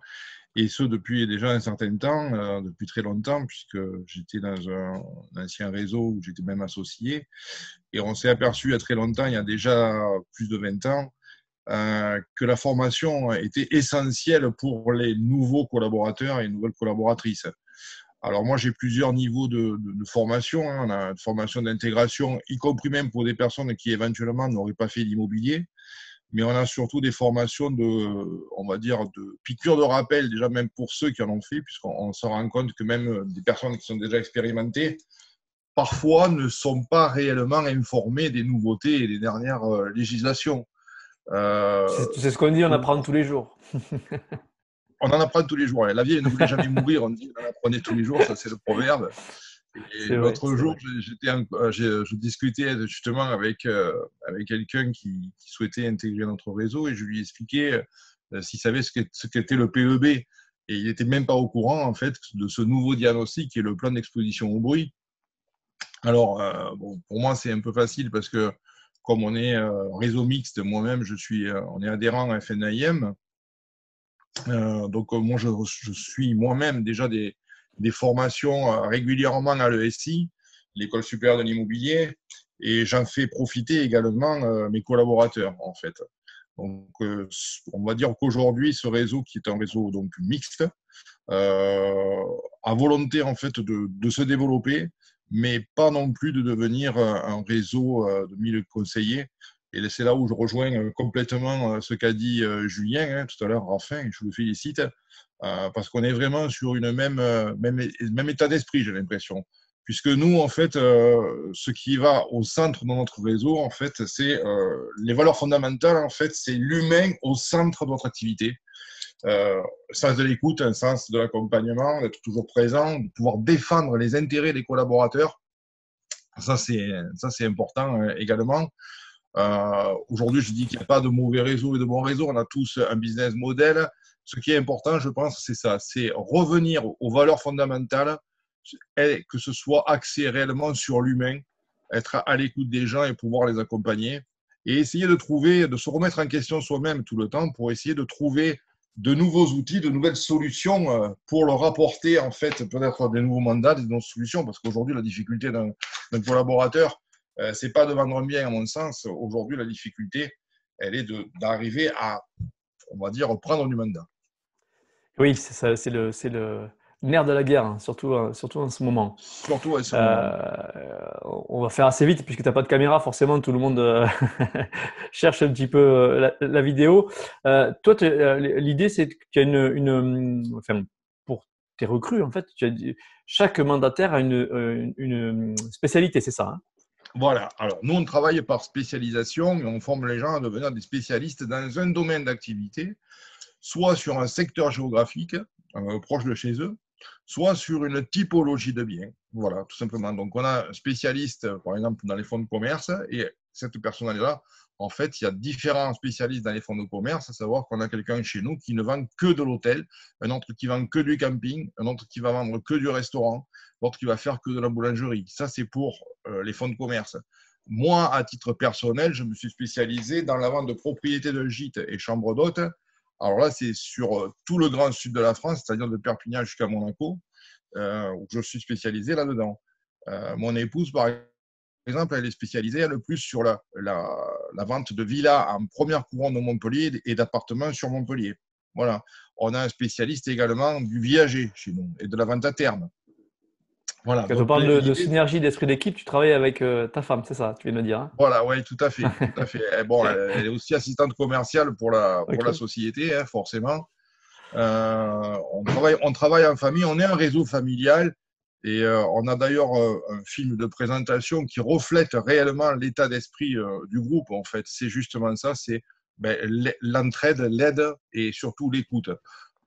Et ce, depuis déjà un certain temps, depuis très longtemps, puisque j'étais dans un ancien réseau où j'étais même associé. Et on s'est aperçu il y a très longtemps, il y a déjà plus de 20 ans, que la formation était essentielle pour les nouveaux collaborateurs et nouvelles collaboratrices. Alors moi, j'ai plusieurs niveaux de formation. Hein. On a une formation d'intégration, y compris même pour des personnes qui éventuellement n'auraient pas fait d'immobilier. Mais on a surtout des formations on va dire, de piqûres de rappel, déjà même pour ceux qui en ont fait, puisqu'on se rend compte que même des personnes qui sont déjà expérimentées, parfois ne sont pas réellement informées des nouveautés et des dernières législations. Tu sais ce qu'on dit, on Donc, apprend tous les jours. on en apprend tous les jours. La vie, elle ne voulait jamais mourir, on dit, on en apprenait tous les jours, ça c'est le proverbe. Et C'est vrai, l'autre c'est jour, vrai. je discutais justement avec quelqu'un qui souhaitait intégrer notre réseau et je lui expliquais s'il savait ce qu'était le PEB. Et il n'était même pas au courant, en fait, de ce nouveau diagnostic qui est le plan d'exposition au bruit. Alors, bon, pour moi, c'est un peu facile parce que comme on est réseau mixte, moi-même, on est adhérent à FNIM. Donc, moi, je suis moi-même déjà des formations régulièrement à l'ESI, l'École supérieure de l'immobilier, et j'en fais profiter également mes collaborateurs, en fait. Donc, on va dire qu'aujourd'hui, ce réseau, qui est un réseau donc mixte, a volonté en fait de se développer, mais pas non plus de devenir un réseau de 1000 conseillers. Et c'est là où je rejoins complètement ce qu'a dit Julien tout à l'heure, enfin, et je le félicite, parce qu'on est vraiment sur une même état d'esprit, j'ai l'impression. Puisque nous, en fait, ce qui va au centre de notre réseau, en fait, c'est les valeurs fondamentales, en fait, c'est l'humain au centre de notre activité. Sens de l'écoute, un sens de l'accompagnement, d'être toujours présent, de pouvoir défendre les intérêts des collaborateurs. Ça, c'est important également. Aujourd'hui, je dis qu'il n'y a pas de mauvais réseau et de bons réseaux. On a tous un business model. Ce qui est important, je pense, c'est ça. C'est revenir aux valeurs fondamentales et que ce soit axé réellement sur l'humain, être à l'écoute des gens et pouvoir les accompagner. Et essayer de se remettre en question soi-même tout le temps pour essayer de trouver de nouveaux outils, de nouvelles solutions pour leur apporter en fait peut-être des nouveaux mandats, des nouvelles solutions. Parce qu'aujourd'hui, la difficulté d'un collaborateur, c'est pas de vendre un bien à mon sens. Aujourd'hui, la difficulté, elle est d'arriver à, on va dire, prendre du mandat. Oui, c'est ça, c'est le nerf de la guerre, hein, surtout en ce moment. Surtout à ce moment. On va faire assez vite puisque tu n'as pas de caméra, forcément tout le monde cherche un petit peu la vidéo. Toi, l'idée c'est que tu as enfin, pour tes recrues en fait, chaque mandataire a une spécialité, c'est ça, hein? Voilà. Alors, nous, on travaille par spécialisation et on forme les gens à devenir des spécialistes dans un domaine d'activité, soit sur un secteur géographique proche de chez eux, soit sur une typologie de biens. Voilà, tout simplement. Donc, on a un spécialiste, par exemple, dans les fonds de commerce et cette personnalité-là, en fait, il y a différents spécialistes dans les fonds de commerce, à savoir qu'on a quelqu'un chez nous qui ne vend que de l'hôtel, un autre qui vend que du camping, un autre qui va vendre que du restaurant, l'autre qui va faire que de la boulangerie. Ça, c'est pour les fonds de commerce. Moi, à titre personnel, je me suis spécialisé dans la vente de propriétés de gîtes et chambres d'hôtes. Alors là, c'est sur tout le grand sud de la France, c'est-à-dire de Perpignan jusqu'à Monaco, où je suis spécialisé là-dedans. Mon épouse, par exemple, elle est spécialisée elle, plus sur la vente de villas en première couronne de Montpellier et d'appartements sur Montpellier. Voilà. On a un spécialiste également du viager chez nous et de la vente à terme. Voilà. Quand on Donc, parle de synergie, d'esprit d'équipe, tu travailles avec ta femme, c'est ça, tu viens de me dire. Hein. Voilà, oui, tout à fait. Tout à fait. Et bon, elle est aussi assistante commerciale pour la société, hein, forcément. On travaille en famille, on est un réseau familial et on a d'ailleurs un film de présentation qui reflète réellement l'état d'esprit du groupe. En fait, c'est justement ça, c'est l'entraide, l'aide et surtout l'écoute.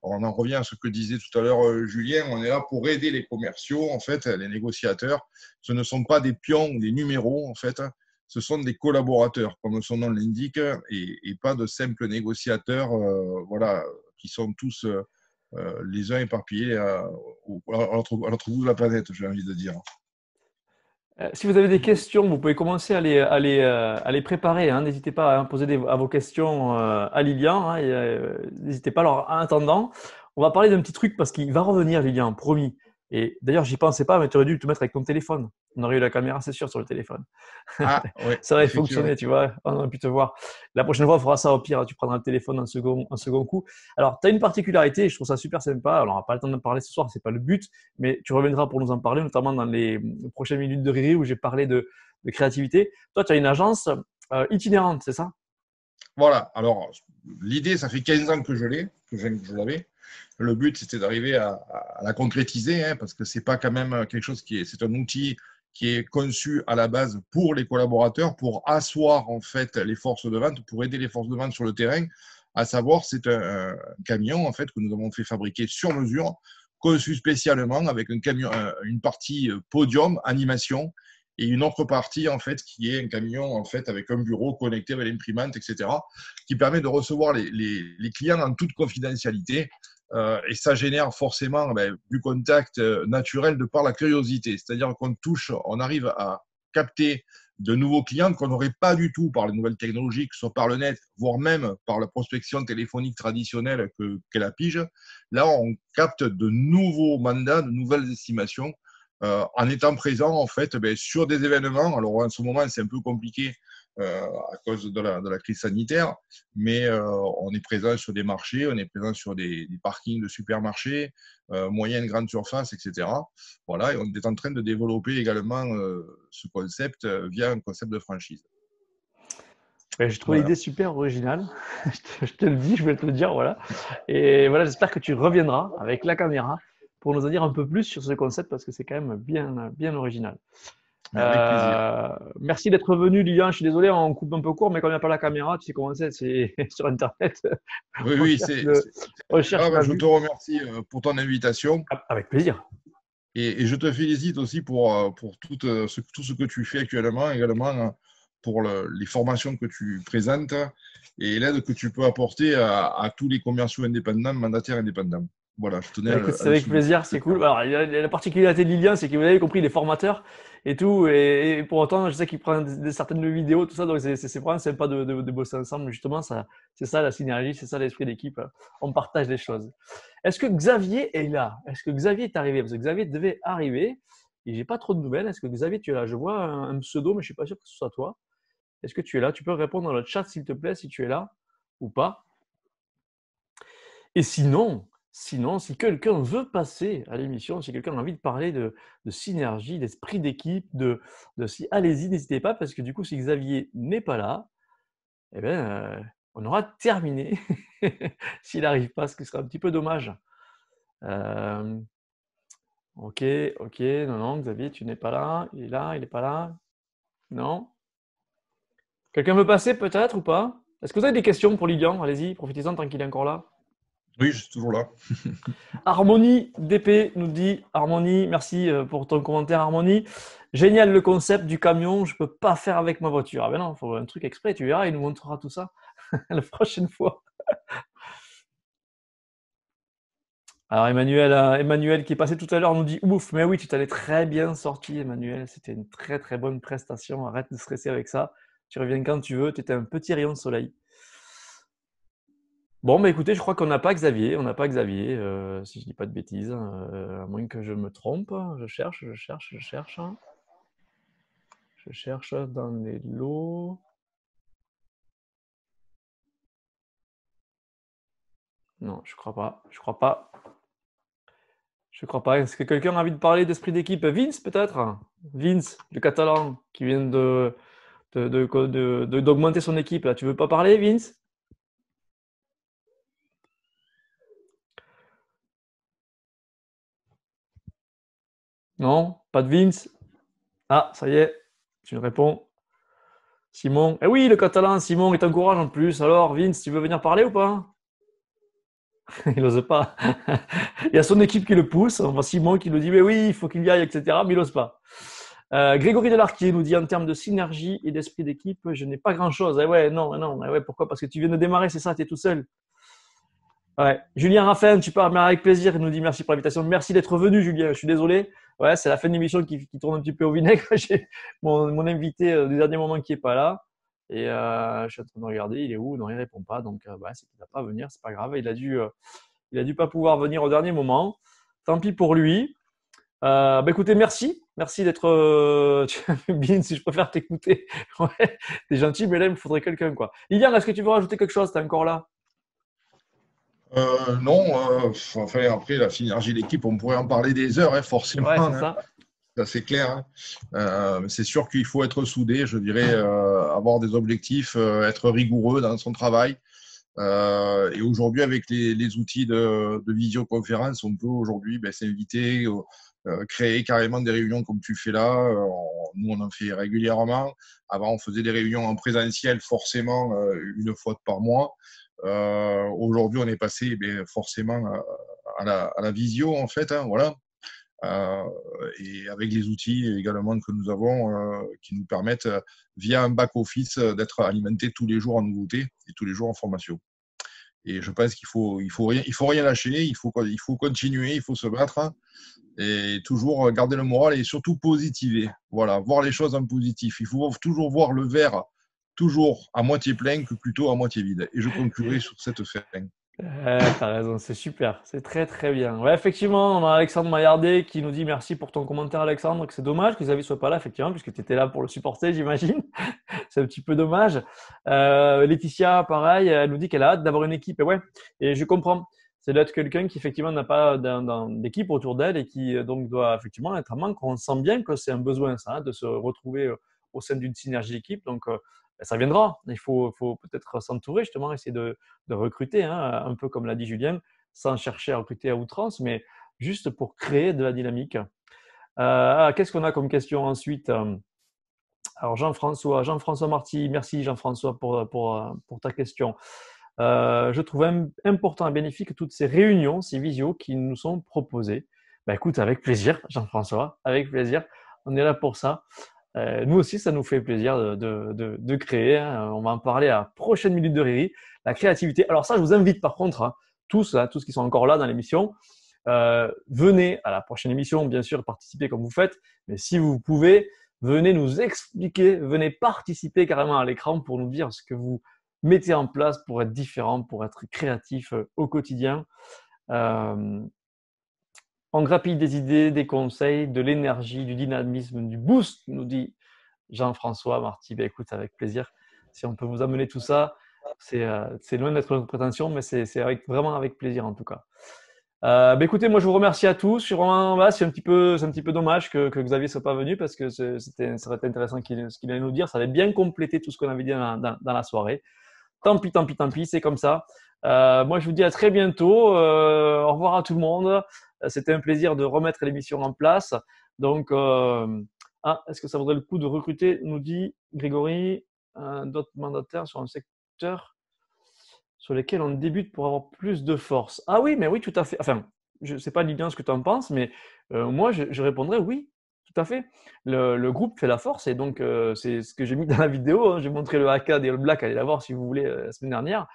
On en revient à ce que disait tout à l'heure Julien, on est là pour aider les commerciaux, en fait, les négociateurs. Ce ne sont pas des pions ou des numéros, en fait, ce sont des collaborateurs, comme son nom l'indique, et pas de simples négociateurs, voilà, qui sont tous les uns éparpillés à l'autre bout de la planète, j'ai envie de dire. Si vous avez des questions, vous pouvez commencer à les préparer. Hein. N'hésitez pas à poser à vos questions à Lilian. Hein, n'hésitez pas. Alors, en attendant, on va parler d'un petit truc parce qu'il va revenir, Lilian, promis. Et d'ailleurs, j'y pensais pas, mais tu aurais dû te mettre avec ton téléphone. On aurait eu la caméra, c'est sûr, sur le téléphone. Ah, ouais, ça aurait fonctionné, tu vois. On aurait pu te voir. La prochaine fois, on fera ça au pire. Tu prendras le téléphone un second coup. Alors, tu as une particularité, je trouve ça super sympa. Alors, on n'a pas le temps de parler ce soir, c'est pas le but, mais tu reviendras pour nous en parler, notamment dans les prochaines minutes de Riri où j'ai parlé de créativité. Toi, tu as une agence itinérante, c'est ça? Voilà. Alors, l'idée, ça fait 15 ans que je l'avais. Le but, c'était d'arriver à la concrétiser, hein, parce que c'est pas quand même quelque chose c'est un outil qui est conçu à la base pour les collaborateurs, pour asseoir en fait les forces de vente, pour aider les forces de vente sur le terrain. À savoir, c'est un camion en fait que nous avons fait fabriquer sur mesure, conçu spécialement avec un camion, une partie podium, animation, et une autre partie en fait qui est un camion en fait avec un bureau connecté avec l'imprimante, etc., qui permet de recevoir les clients en toute confidentialité. Et ça génère forcément du contact naturel de par la curiosité. C'est-à-dire on arrive à capter de nouveaux clients qu'on n'aurait pas du tout par les nouvelles technologies, que ce soit par le net, voire même par la prospection téléphonique traditionnelle qu'est la pige. Là, on capte de nouveaux mandats, de nouvelles estimations, en étant présent en fait sur des événements. Alors en ce moment, c'est un peu compliqué à cause de la crise sanitaire, mais on est présent sur des marchés, on est présent sur des parkings de supermarchés, moyennes, grandes surfaces, etc. Voilà, et on est en train de développer également ce concept via un concept de franchise. J'ai trouvé l'idée super originale. Je te le dis, je vais te le dire, voilà. Et voilà, j'espère que tu reviendras avec la caméra pour nous en dire un peu plus sur ce concept parce que c'est quand même bien original. Avec plaisir. Merci d'être venu, Lilian. Je suis désolé, on coupe un peu court, mais comme il n'y a pas la caméra, tu sais comment c'est sur Internet. Oui, je te remercie pour ton invitation. Avec plaisir. Et je te félicite aussi pour tout ce que tu fais actuellement, également pour les formations que tu présentes et l'aide que tu peux apporter à tous les commerciaux indépendants, mandataires indépendants. Voilà, je tenais écoute, c'est avec plaisir, c'est cool. Alors, la particularité de Lilian, c'est que vous avez compris, il est formateur et tout. Et pour autant, je sais qu'il prend certaines vidéos, tout ça. Donc, c'est vraiment sympa de bosser ensemble. Justement, c'est ça la synergie, c'est ça l'esprit d'équipe. On partage des choses. Est-ce que Xavier est là? Est-ce que Xavier est arrivé? Parce que Xavier devait arriver et j'ai pas trop de nouvelles. Est-ce que Xavier, tu es là? Je vois un pseudo, mais je suis pas sûr que ce soit toi. Est-ce que tu es là? Tu peux répondre dans le chat, s'il te plaît, si tu es là ou pas. Et sinon, si quelqu'un veut passer à l'émission, si quelqu'un a envie de parler de synergie, d'esprit d'équipe, allez-y, n'hésitez pas, parce que du coup, si Xavier n'est pas là, eh ben, on aura terminé s'il n'arrive pas, ce qui serait un petit peu dommage. Ok, non, Xavier, tu n'es pas là, il n'est pas là, non. Quelqu'un veut passer peut-être ou pas? Est-ce que vous avez des questions pour Lilian? Allez-y, profitez-en tant qu'il est encore là. Oui, je suis toujours là. Harmonie DP nous dit Harmonie, merci pour ton commentaire Harmonie. Génial le concept du camion, je peux pas faire avec ma voiture. Ah ben non, il faut un truc exprès, tu verras, il nous montrera tout ça la prochaine fois. Alors Emmanuel qui est passé tout à l'heure nous dit ouf, mais oui, tu t'en es très bien sorti Emmanuel, c'était une très très bonne prestation, arrête de stresser avec ça, tu reviens quand tu veux, tu étais un petit rayon de soleil. Bon, bah écoutez, je crois qu'on n'a pas Xavier, si je dis pas de bêtises, à moins que je me trompe, je cherche. Je cherche dans les lots. Non, je crois pas. Est-ce que quelqu'un a envie de parler d'esprit d'équipe? Vince, peut-être? Vince, le Catalan, qui vient d'augmenter son équipe. Là. Tu veux pas parler, Vince? Non? Pas de Vince? Ah, ça y est, tu me réponds. Simon. Eh oui, le Catalan, Simon, il t'encourage en plus. Alors, Vince, tu veux venir parler ou pas? Il n'ose pas. Il y a son équipe qui le pousse. Enfin, Simon qui nous dit, mais oui, il faut qu'il y aille, etc. Mais il n'ose pas. Grégory Delarquier nous dit, en termes de synergie et d'esprit d'équipe, je n'ai pas grand-chose. Eh ouais, non. Eh ouais, pourquoi? Parce que tu viens de démarrer, c'est ça, tu es tout seul. Ouais. Julien Raphaël, tu parles avec plaisir. Il nous dit merci pour l'invitation. Merci d'être venu, Julien. Je suis désolé. Ouais, c'est la fin de l'émission qui tourne un petit peu au vinaigre. J'ai mon invité du dernier moment qui est pas là. Et je suis en train de regarder, il est où? Non, il répond pas. Donc, c'est qu'il va pas venir. C'est pas grave. Il a dû pas pouvoir venir au dernier moment. Tant pis pour lui. Écoutez, merci d'être. Bin, si je préfère t'écouter. Ouais, t'es gentil, mais là, il me faudrait quelqu'un, quoi. Lilian, est-ce que tu veux rajouter quelque chose? T'es encore là? Non, enfin, après, la synergie d'équipe, on pourrait en parler des heures, hein, forcément. Ouais, c'est Hein, ça. ça, c'est clair. Hein. C'est sûr qu'il faut être soudé, je dirais, avoir des objectifs, être rigoureux dans son travail. Et aujourd'hui, avec les outils de visioconférence, on peut aujourd'hui s'inviter, créer carrément des réunions comme tu fais là. Nous, on en fait régulièrement. Avant, on faisait des réunions en présentiel, forcément, une fois par mois. Aujourd'hui, on est passé forcément à la visio, en fait. Hein, voilà. Et avec les outils également que nous avons qui nous permettent, via un back-office, d'être alimentés tous les jours en nouveautés et tous les jours en formation. Et je pense qu'il faut rien lâcher, il faut continuer, il faut se battre et toujours garder le moral et surtout positiver. Voilà, voir les choses en positif. Il faut toujours voir le verre toujours à moitié plein que plutôt à moitié vide. Et je conclurai sur cette fin. T'as raison, c'est super, c'est très très bien. Ouais, effectivement, on a Alexandre Maillardet qui nous dit merci pour ton commentaire, Alexandre, que c'est dommage que Xavier soit pas là, effectivement, puisque tu étais là pour le supporter, j'imagine. C'est un petit peu dommage. Laetitia, pareil, elle nous dit qu'elle a hâte d'avoir une équipe. Et ouais, et je comprends. C'est d'être quelqu'un qui effectivement n'a pas d'équipe autour d'elle et qui donc doit effectivement être en manque. On sent bien que c'est un besoin, ça, hein, de se retrouver au sein d'une synergie d'équipe. Donc, ça viendra. Il faut peut-être s'entourer, justement, essayer de recruter, hein, un peu comme l'a dit Julien, sans chercher à recruter à outrance, mais juste pour créer de la dynamique. Qu'est-ce qu'on a comme question ensuite? Alors Jean-François Marty, merci Jean-François pour ta question. Je trouve important et bénéfique toutes ces réunions, ces visios qui nous sont proposées. Écoute, avec plaisir, Jean-François, avec plaisir. On est là pour ça. Nous aussi, ça nous fait plaisir de créer. Hein. On va en parler à la prochaine minute de Riri. La créativité. Alors ça, je vous invite par contre, hein, tous qui sont encore là dans l'émission, venez à la prochaine émission, bien sûr, participer comme vous faites. Mais si vous pouvez, venez nous expliquer, venez participer carrément à l'écran pour nous dire ce que vous mettez en place pour être différent, pour être créatif au quotidien. On grappille des idées, des conseils, de l'énergie, du dynamisme, du boost, nous dit Jean-François Marty. Écoute, avec plaisir. Si on peut vous amener tout ça, c'est loin d'être notre prétention, mais c'est vraiment avec plaisir en tout cas. Écoutez, moi je vous remercie à tous. Je suis vraiment, c'est un petit peu dommage que Xavier ne soit pas venu parce que ça aurait été intéressant ce qu'il allait nous dire. Ça allait bien compléter tout ce qu'on avait dit dans la soirée. Tant pis, c'est comme ça. Moi, je vous dis à très bientôt. Au revoir à tout le monde. C'était un plaisir de remettre l'émission en place. Donc, est-ce que ça vaudrait le coup de recruter, nous dit Grégory, d'autres mandataires sur un secteur sur lesquels on débute pour avoir plus de force. Ah oui, mais oui, tout à fait. Enfin, je ne sais pas, Lilian, ce que tu en penses, mais moi, je répondrais oui, tout à fait. Le groupe fait la force, et donc c'est ce que j'ai mis dans la vidéo, hein. J'ai montré le haka des All Blacks, allez la voir si vous voulez, la semaine dernière,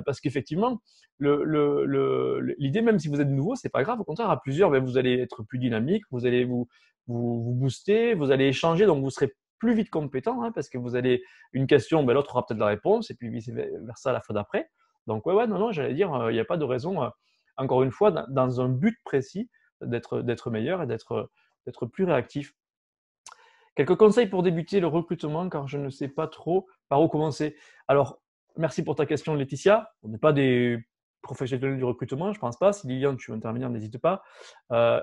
parce qu'effectivement, l'idée, même si vous êtes nouveau, c'est pas grave, au contraire, à plusieurs, ben, vous allez être plus dynamique, vous allez vous booster, vous allez échanger, donc vous serez plus vite compétent, hein, parce que vous allez une question, ben, l'autre aura peut-être la réponse, et puis vice versa la fois d'après. Donc ouais, non, j'allais dire, il n'y a pas de raison, encore une fois, dans un but précis, d'être meilleur et d'être plus réactif. Quelques conseils pour débuter le recrutement, car je ne sais pas trop par où commencer. Alors, merci pour ta question, Laetitia. On n'est pas des professionnels du recrutement, je ne pense pas. Si Lilian, tu veux intervenir, n'hésite pas.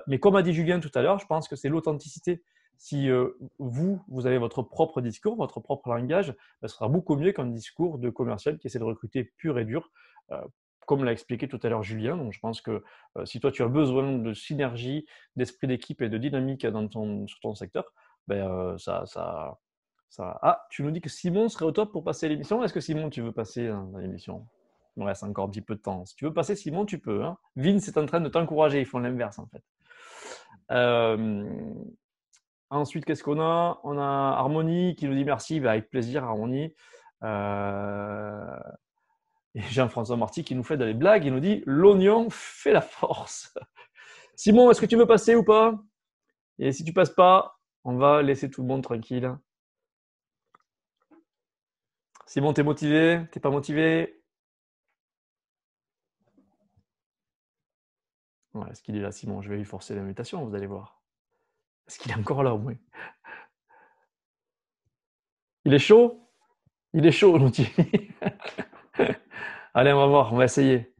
Mais comme a dit Julien tout à l'heure, je pense que c'est l'authenticité. Si vous avez votre propre discours, votre propre langage, ce sera beaucoup mieux qu'un discours de commercial qui essaie de recruter pur et dur, comme l'a expliqué tout à l'heure Julien. Donc, je pense que si toi, tu as besoin de synergie, d'esprit d'équipe et de dynamique sur ton secteur, ben, Ah, tu nous dis que Simon serait au top pour passer l'émission. Est-ce que Simon, tu veux passer dans l'émission? Il nous reste encore un petit peu de temps. Si tu veux passer, Simon, tu peux. Hein. Vince est en train de t'encourager. Ils font l'inverse, en fait. Ensuite, qu'est-ce qu'on a? On a Harmonie qui nous dit merci. Ben, avec plaisir, Harmonie. Et Jean-François Marty qui nous fait des blagues. Il nous dit l'oignon fait la force. Simon, est-ce que tu veux passer ou pas? Et si tu passes pas, on va laisser tout le monde tranquille. Simon, t'es motivé? T'es pas motivé? Ouais, est-ce qu'il est là, Simon? Je vais lui forcer l'invitation, vous allez voir. Est-ce qu'il est encore là au moins? Il est chaud? Il est chaud, nous dit. Allez, on va voir, on va essayer.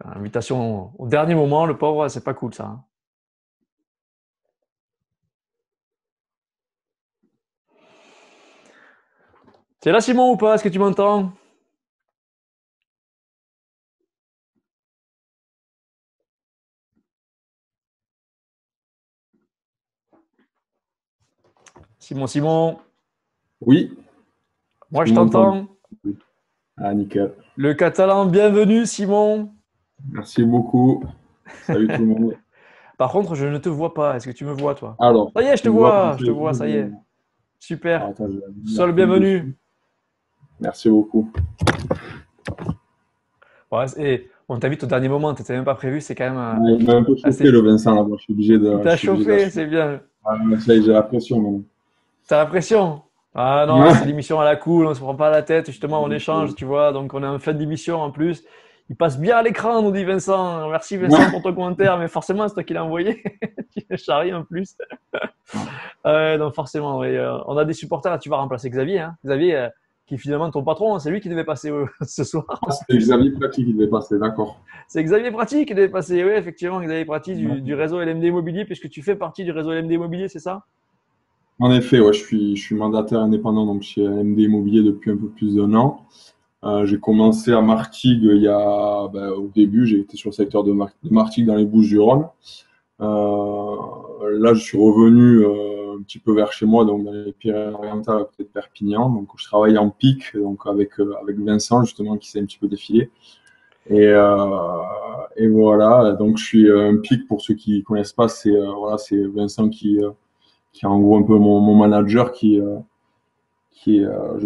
Invitation au dernier moment, le pauvre, c'est pas cool ça. Hein. T'es là, Simon, ou pas? Est-ce que tu m'entends? Simon. Oui. Moi, je t'entends. Ah, nickel. Le Catalan, bienvenue, Simon. Merci beaucoup. Salut tout le monde. Par contre, je ne te vois pas. Est-ce que tu me vois, toi? Alors, ça y est, je te vois, ça y est. Super. Attends, Sois le bienvenu. Merci beaucoup. Ouais, et on t'invite au dernier moment, tu n'étais même pas prévu, c'est quand même. Il m'a un peu chauffé le Vincent là-bas, je suis obligé de. Il t'a chauffé, c'est bien. Ah, ça y est, j'ai la pression maintenant. T'as la pression? Ah non, c'est l'émission à la cool, on se prend pas la tête, justement, on échange, tu vois, donc on est en fin d'émission en plus. Il passe bien à l'écran, nous dit Vincent. Merci Vincent pour ton commentaire, mais forcément, c'est toi qui l'as envoyé. Tu me charries en plus. Donc forcément, oui, on a des supporters, là, tu vas remplacer Xavier. Hein. Xavier, qui est finalement ton patron, c'est lui qui devait passer ce soir. C'est Xavier Pratique qui devait passer, d'accord. C'est Xavier Pratique qui devait passer, oui, effectivement, Xavier Pratique du réseau LMD Immobilier, puisque tu fais partie du réseau LMD Immobilier, c'est ça? En effet, ouais, je suis mandataire indépendant donc chez LMD Immobilier depuis un peu plus d'un an. J'ai commencé à Martigues au début, j'ai été sur le secteur de Martigues dans les Bouches-du-Rhône. Là, je suis revenu un petit peu vers chez moi, donc dans les Pyrénées-Orientales, à côté de Perpignan. Donc, je travaille en pic, donc avec Vincent justement qui s'est un petit peu défilé. Et voilà, donc je suis un pic pour ceux qui connaissent pas, c'est Vincent qui est en gros un peu mon manager je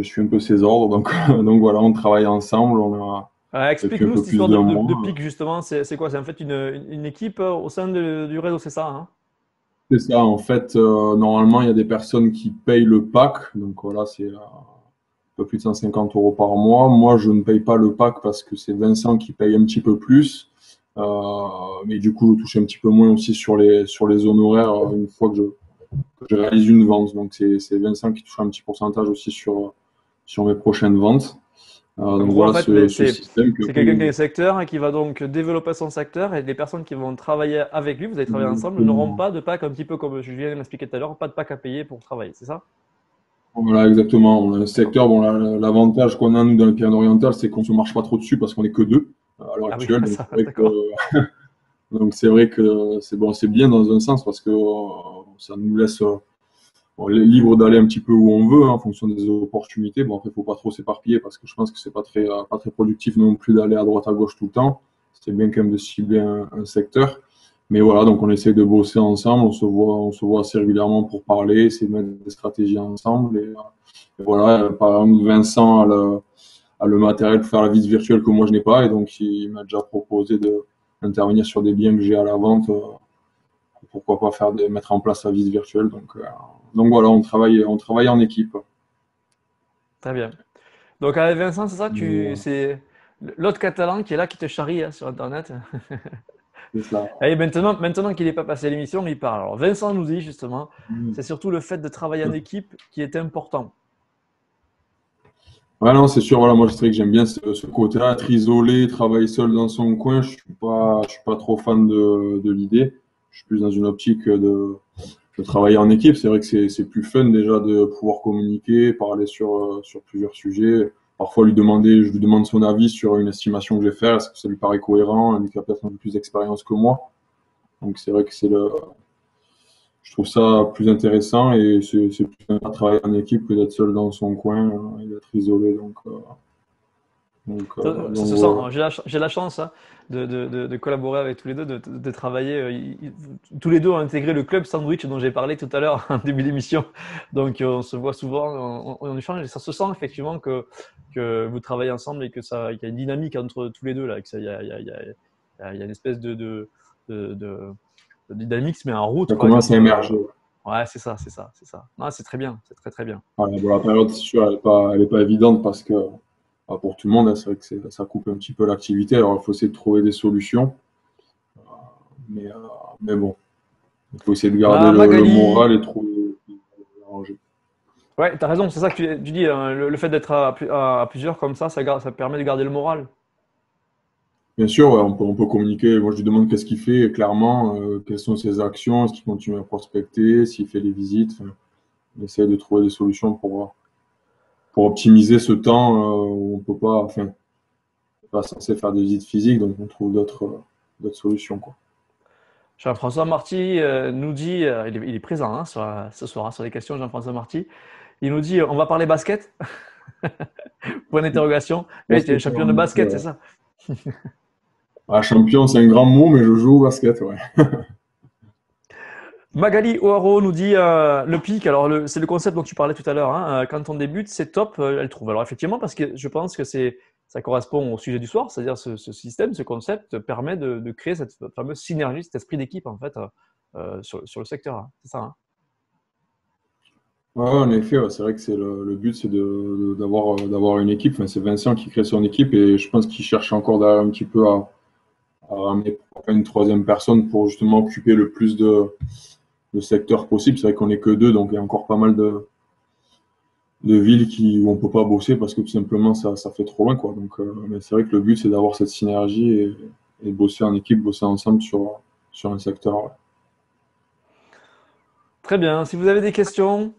suis un peu ses ordres, donc donc voilà, on travaille ensemble, on a explique-nous cette histoire de pic justement, c'est quoi? C'est en fait une équipe au sein du réseau, c'est ça, hein? C'est ça, en fait, normalement, il y a des personnes qui payent le pack, donc voilà, c'est un peu plus de 150 € par mois. Moi, je ne paye pas le pack parce que c'est Vincent qui paye un petit peu plus, mais du coup, je touche un petit peu moins aussi sur les honoraires une fois que je réalise une vente. Donc, c'est Vincent qui touche un petit pourcentage aussi sur mes prochaines ventes. Donc voilà, en fait, c'est quelqu'un qui a un secteur et qui va donc développer son secteur, et les personnes qui vont travailler avec lui, vous allez travailler ensemble, n'auront pas de pack, un petit peu comme je viens de m'expliquer tout à l'heure, pas de pack à payer pour travailler, c'est ça? Voilà, exactement. On a un secteur, bon, l'avantage qu'on a nous dans les Pyrénées-Orientales, c'est qu'on ne se marche pas trop dessus parce qu'on n'est que deux à l'heure actuelle. Donc c'est vrai que c'est bon, c'est bien dans un sens parce que ça nous laisse on est libre d'aller un petit peu où on veut, hein, en fonction des opportunités. Bon, après, il ne faut pas trop s'éparpiller parce que je pense que c'est pas très productif non plus d'aller à droite à gauche tout le temps. C'est bien quand même de cibler un secteur. Mais voilà, donc on essaie de bosser ensemble, on se voit assez régulièrement pour parler, essayer de mettre des stratégies ensemble. Et voilà, par exemple, Vincent a le matériel pour faire la visite virtuelle que moi je n'ai pas, et donc il m'a déjà proposé d'intervenir sur des biens que j'ai à la vente. Pourquoi pas mettre en place la visite virtuelle. Donc voilà, on travaille en équipe. Très bien. Donc avec Vincent, c'est ça, Mais, c'est l'autre Catalan qui est là, qui te charrie hein, sur Internet. c'est ça. Et maintenant qu'il n'est pas passé à l'émission, il parle. Alors Vincent nous dit justement, c'est surtout le fait de travailler en équipe qui est important. Ouais, non, c'est sûr. Voilà, moi, c'est vrai que j'aime bien ce côté-là, être isolé, travailler seul dans son coin. Je suis pas trop fan de l'idée. Je suis plus dans une optique de travailler en équipe. C'est vrai que c'est plus fun déjà de pouvoir communiquer, parler sur plusieurs sujets. Parfois, je lui demande son avis sur une estimation que je vais faire. Est-ce que ça lui paraît cohérent? Lui qui a peut-être un peu plus d'expérience que moi. Donc, c'est vrai que je trouve ça plus intéressant et c'est plus sympa de travailler en équipe que d'être seul dans son coin et d'être isolé. Ça Donc se sent. voilà. J'ai la chance hein, de collaborer avec tous les deux, de travailler. Tous les deux ont intégré le club sandwich dont j'ai parlé tout à l'heure en début d'émission. Donc on se voit souvent, on échange et ça se sent effectivement que vous travaillez ensemble et qu'il y a une dynamique entre tous les deux là. Il y a une espèce de dynamique qui se met en route Ça quoi, commence à émerger. ouais, c'est ça, c'est ça, c'est ça. Non, c'est très bien, c'est très très bien. Voilà, bon, la période, c'est sûr, elle est pas évidente parce que pour tout le monde, hein, c'est vrai que ça coupe un petit peu l'activité. Alors, il faut essayer de trouver des solutions. Mais, euh, mais bon, il faut essayer de garder Ah, le Magali, moral et trouver arranger. ouais, t'as raison, c'est ça que tu dis. Hein, le fait d'être à plusieurs comme ça permet de garder le moral. Bien sûr, ouais, on peut communiquer. Moi, je lui demande qu'est-ce qu'il fait clairement, quelles sont ses actions, est-ce qu'il continue à prospecter, s'il fait les visites. Enfin, on essaie de trouver des solutions pour optimiser ce temps où on peut pas, enfin, on est pas censé faire des visites physiques, donc on trouve d'autres solutions, quoi. Jean-François Marty nous dit, il est présent hein, ce soir hein, sur les questions, Jean-François Marty. Il nous dit, on va parler basket? Point d'interrogation. Oui, tu es un Basketteur, champion de donc, basket, c'est ça? champion, c'est un grand mot, mais je joue au basket, ouais. Magali Oaro nous dit le pic. Alors, c'est le concept dont tu parlais tout à l'heure. Hein, quand on débute, c'est top, elle trouve. Alors, effectivement, parce que je pense que ça correspond au sujet du soir, c'est-à-dire ce système, ce concept permet de créer cette fameuse synergie, cet esprit d'équipe, en fait, sur le secteur. Hein. C'est ça. Hein. Ouais, en effet, ouais, c'est vrai que le but, c'est d'avoir une équipe. Enfin, c'est Vincent qui crée son équipe et je pense qu'il cherche encore derrière un petit peu à ramener une troisième personne pour justement occuper le plus de secteurs possible. C'est vrai qu'on n'est que deux, donc il y a encore pas mal de villes où on peut pas bosser parce que tout simplement ça fait trop loin, quoi. Donc, mais c'est vrai que le but, c'est d'avoir cette synergie et de bosser en équipe, bosser ensemble sur un secteur. Ouais. Très bien. Si vous avez des questions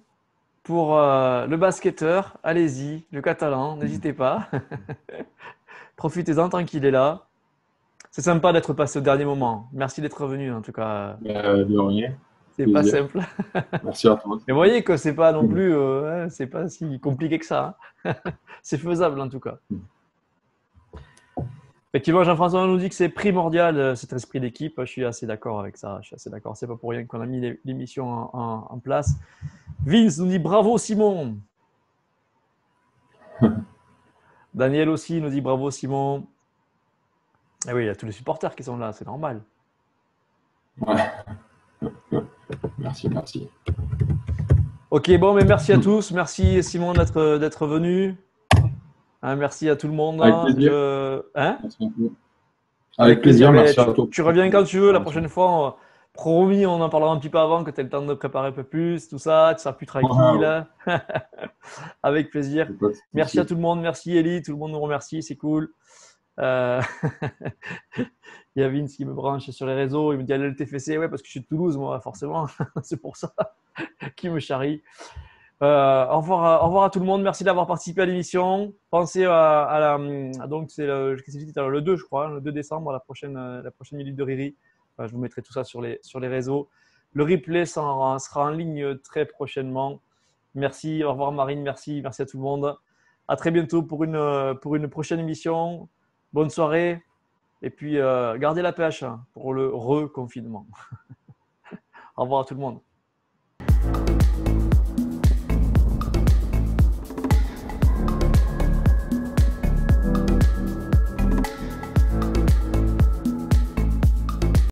pour le basketteur, allez-y. Le catalan, n'hésitez pas. Profitez-en tant qu'il est là. C'est sympa d'être passé au dernier moment. Merci d'être revenu, en tout cas. De rien, C'est pas plaisir. simple. Merci à toi. Mais vous voyez que c'est pas non plus, c'est pas si compliqué que ça. Hein. C'est faisable en tout cas. Effectivement, Jean-François nous dit que c'est primordial cet esprit d'équipe. Je suis assez d'accord avec ça. Je suis assez d'accord. C'est pas pour rien qu'on a mis l'émission en place. Vince nous dit bravo Simon. Daniel aussi nous dit bravo Simon. Et oui, il y a tous les supporters qui sont là, c'est normal. Ouais. Merci. Ok, bon, mais merci à tous. Merci Simon d'être venu. Hein, merci à tout le monde. Avec Hein. plaisir. Hein Avec plaisir. plaisir, Mais merci à toi. tu reviens quand tu veux. La prochaine fois, promis, on en parlera un petit peu avant, que tu aies le temps de préparer un peu plus, tout ça. Tu seras plus tranquille. Ouais, Avec plaisir. pas de Merci à souci. tout le monde. Merci Ellie. Tout le monde nous remercie. C'est cool. Il y a Vince qui me branche sur les réseaux. Il me dit allez le TFC. Ouais, parce que je suis de Toulouse, moi, forcément. C'est pour ça qu'il me charrie. Au revoir à tout le monde. Merci d'avoir participé à l'émission. Pensez à la. Donc, c'est le 2, je crois, hein, le 2 décembre, la prochaine minute de Riri. Je vous mettrai tout ça sur les réseaux. Le replay sera en ligne très prochainement. Merci, au revoir Marine, merci à tout le monde. À très bientôt pour une prochaine émission. Bonne soirée et puis gardez la pêche pour le reconfinement. Au revoir à tout le monde.